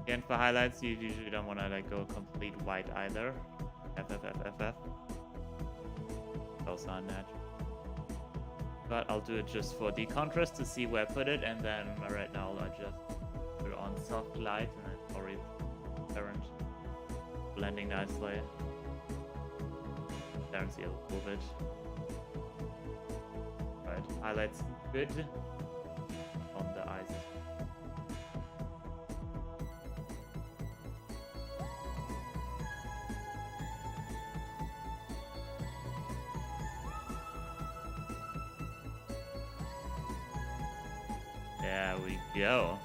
Speaker 1: Again, for highlights, you usually don't want to like go complete white either. FFFFF. Also unnatural. But I'll do it just for the contrast to see where I put it, and then right now I'll just put it on soft light and then already apparent. Blending nicely. Transparency a little bit. Right, highlights good on the eyes. There we go.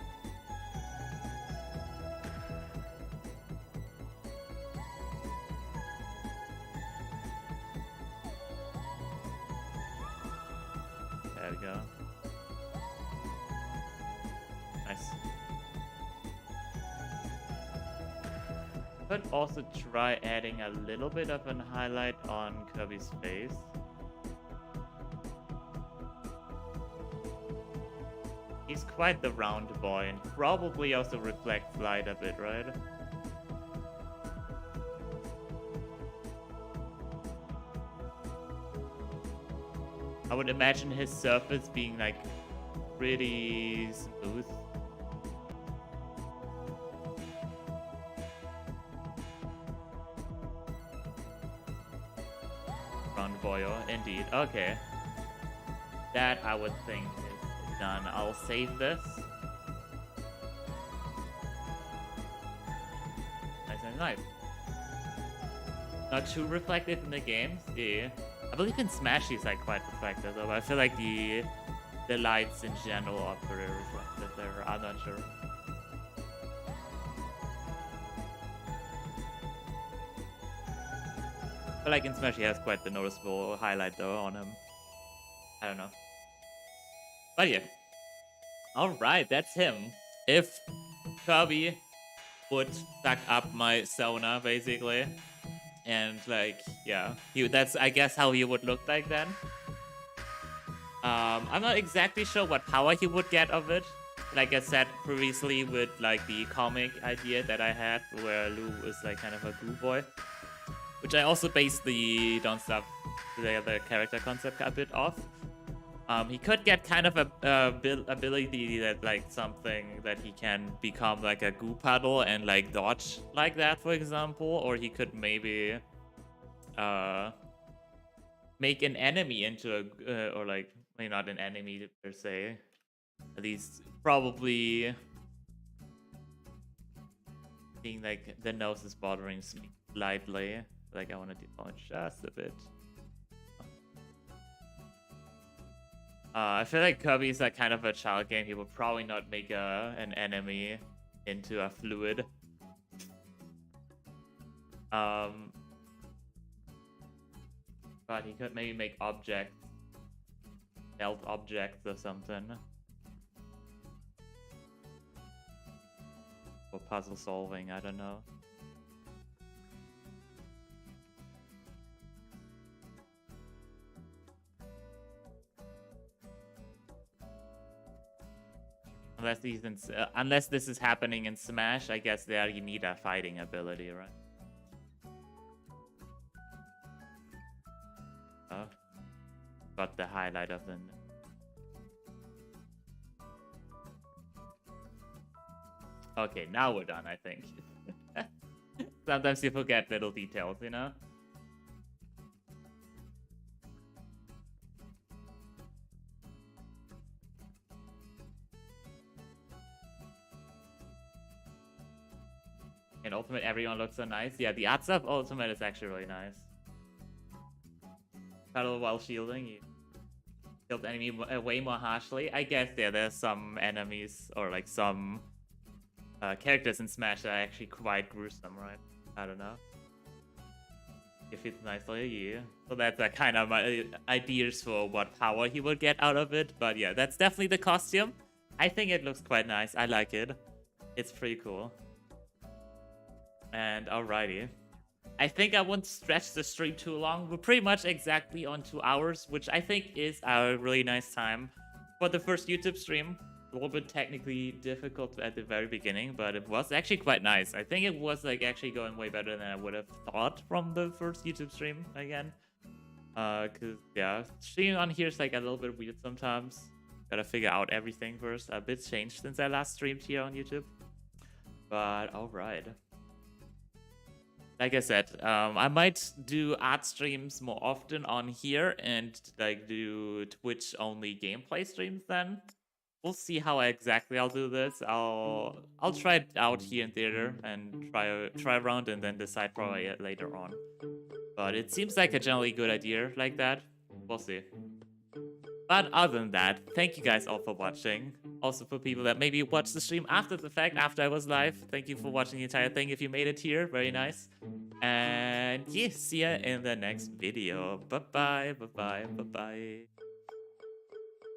Speaker 1: There we go. Nice. Could also try adding a little bit of an highlight on Kirby's face. He's quite the round boy and probably also reflects light a bit, right? I would imagine his surface being like pretty smooth. Round boyo, indeed. Okay. That I would think is done. I'll save this. Nice and nice. Not too reflective in the games. Yeah. I believe in Smash he's like quite reflective though, but I feel like the lights in general are pretty reflective there. I'm not sure. I feel like in Smash he has quite the noticeable highlight though on him. I don't know. But yeah. Alright, that's him. If Kirby would stack up my Sona basically. And like, yeah, that's I guess how he would look like then. I'm not exactly sure what power he would get of it. Like I said previously with like the comic idea that I had where Lou is like kind of a goo boy. Which I also based the Don't Stop the character concept a bit off. He could get kind of a ability that like something that he can become like a goo puddle and like dodge like that, for example, or he could maybe make an enemy into a or like maybe not an enemy per se, at least probably being like the nose is bothering me slightly, like I want to dodge just a bit. I feel like Kirby is like kind of a child game. He would probably not make an enemy into a fluid. But he could maybe make objects, melt objects or something. Or puzzle solving, I don't know. Unless this is happening in Smash, I guess there you need a fighting ability, right? Oh, got the highlight of the. Okay, now we're done, I think. Sometimes you forget little details, you know? In Ultimate, everyone looks so nice. Yeah, the art stuff Ultimate is actually really nice. Cuddle while shielding. You killed the enemy way more harshly. I guess, yeah, there's some enemies or like some characters in Smash that are actually quite gruesome, right? I don't know. It fits nicely, yeah. So that's kind of my ideas for what power he would get out of it. But yeah, that's definitely the costume. I think it looks quite nice. I like it. It's pretty cool. And alrighty. I think I won't stretch the stream too long. We're pretty much exactly on 2 hours, which I think is a really nice time for the first YouTube stream. A little bit technically difficult at the very beginning, but it was actually quite nice. I think it was like actually going way better than I would have thought from the first YouTube stream again. Cause yeah, streaming on here is like a little bit weird sometimes. Gotta figure out everything first. A bit changed since I last streamed here on YouTube. But alright. Like I said, I might do art streams more often on here and like do Twitch only gameplay streams then. We'll see how exactly I'll do this. I'll try it out here in theater and try around and then decide probably later on. But it seems like a generally good idea like that. We'll see. But other than that, thank you guys all for watching. Also for people that maybe watched the stream after the fact, after I was live. Thank you for watching the entire thing. If you made it here, very nice. And yeah, see ya in the next video. Bye-bye, bye-bye, bye-bye.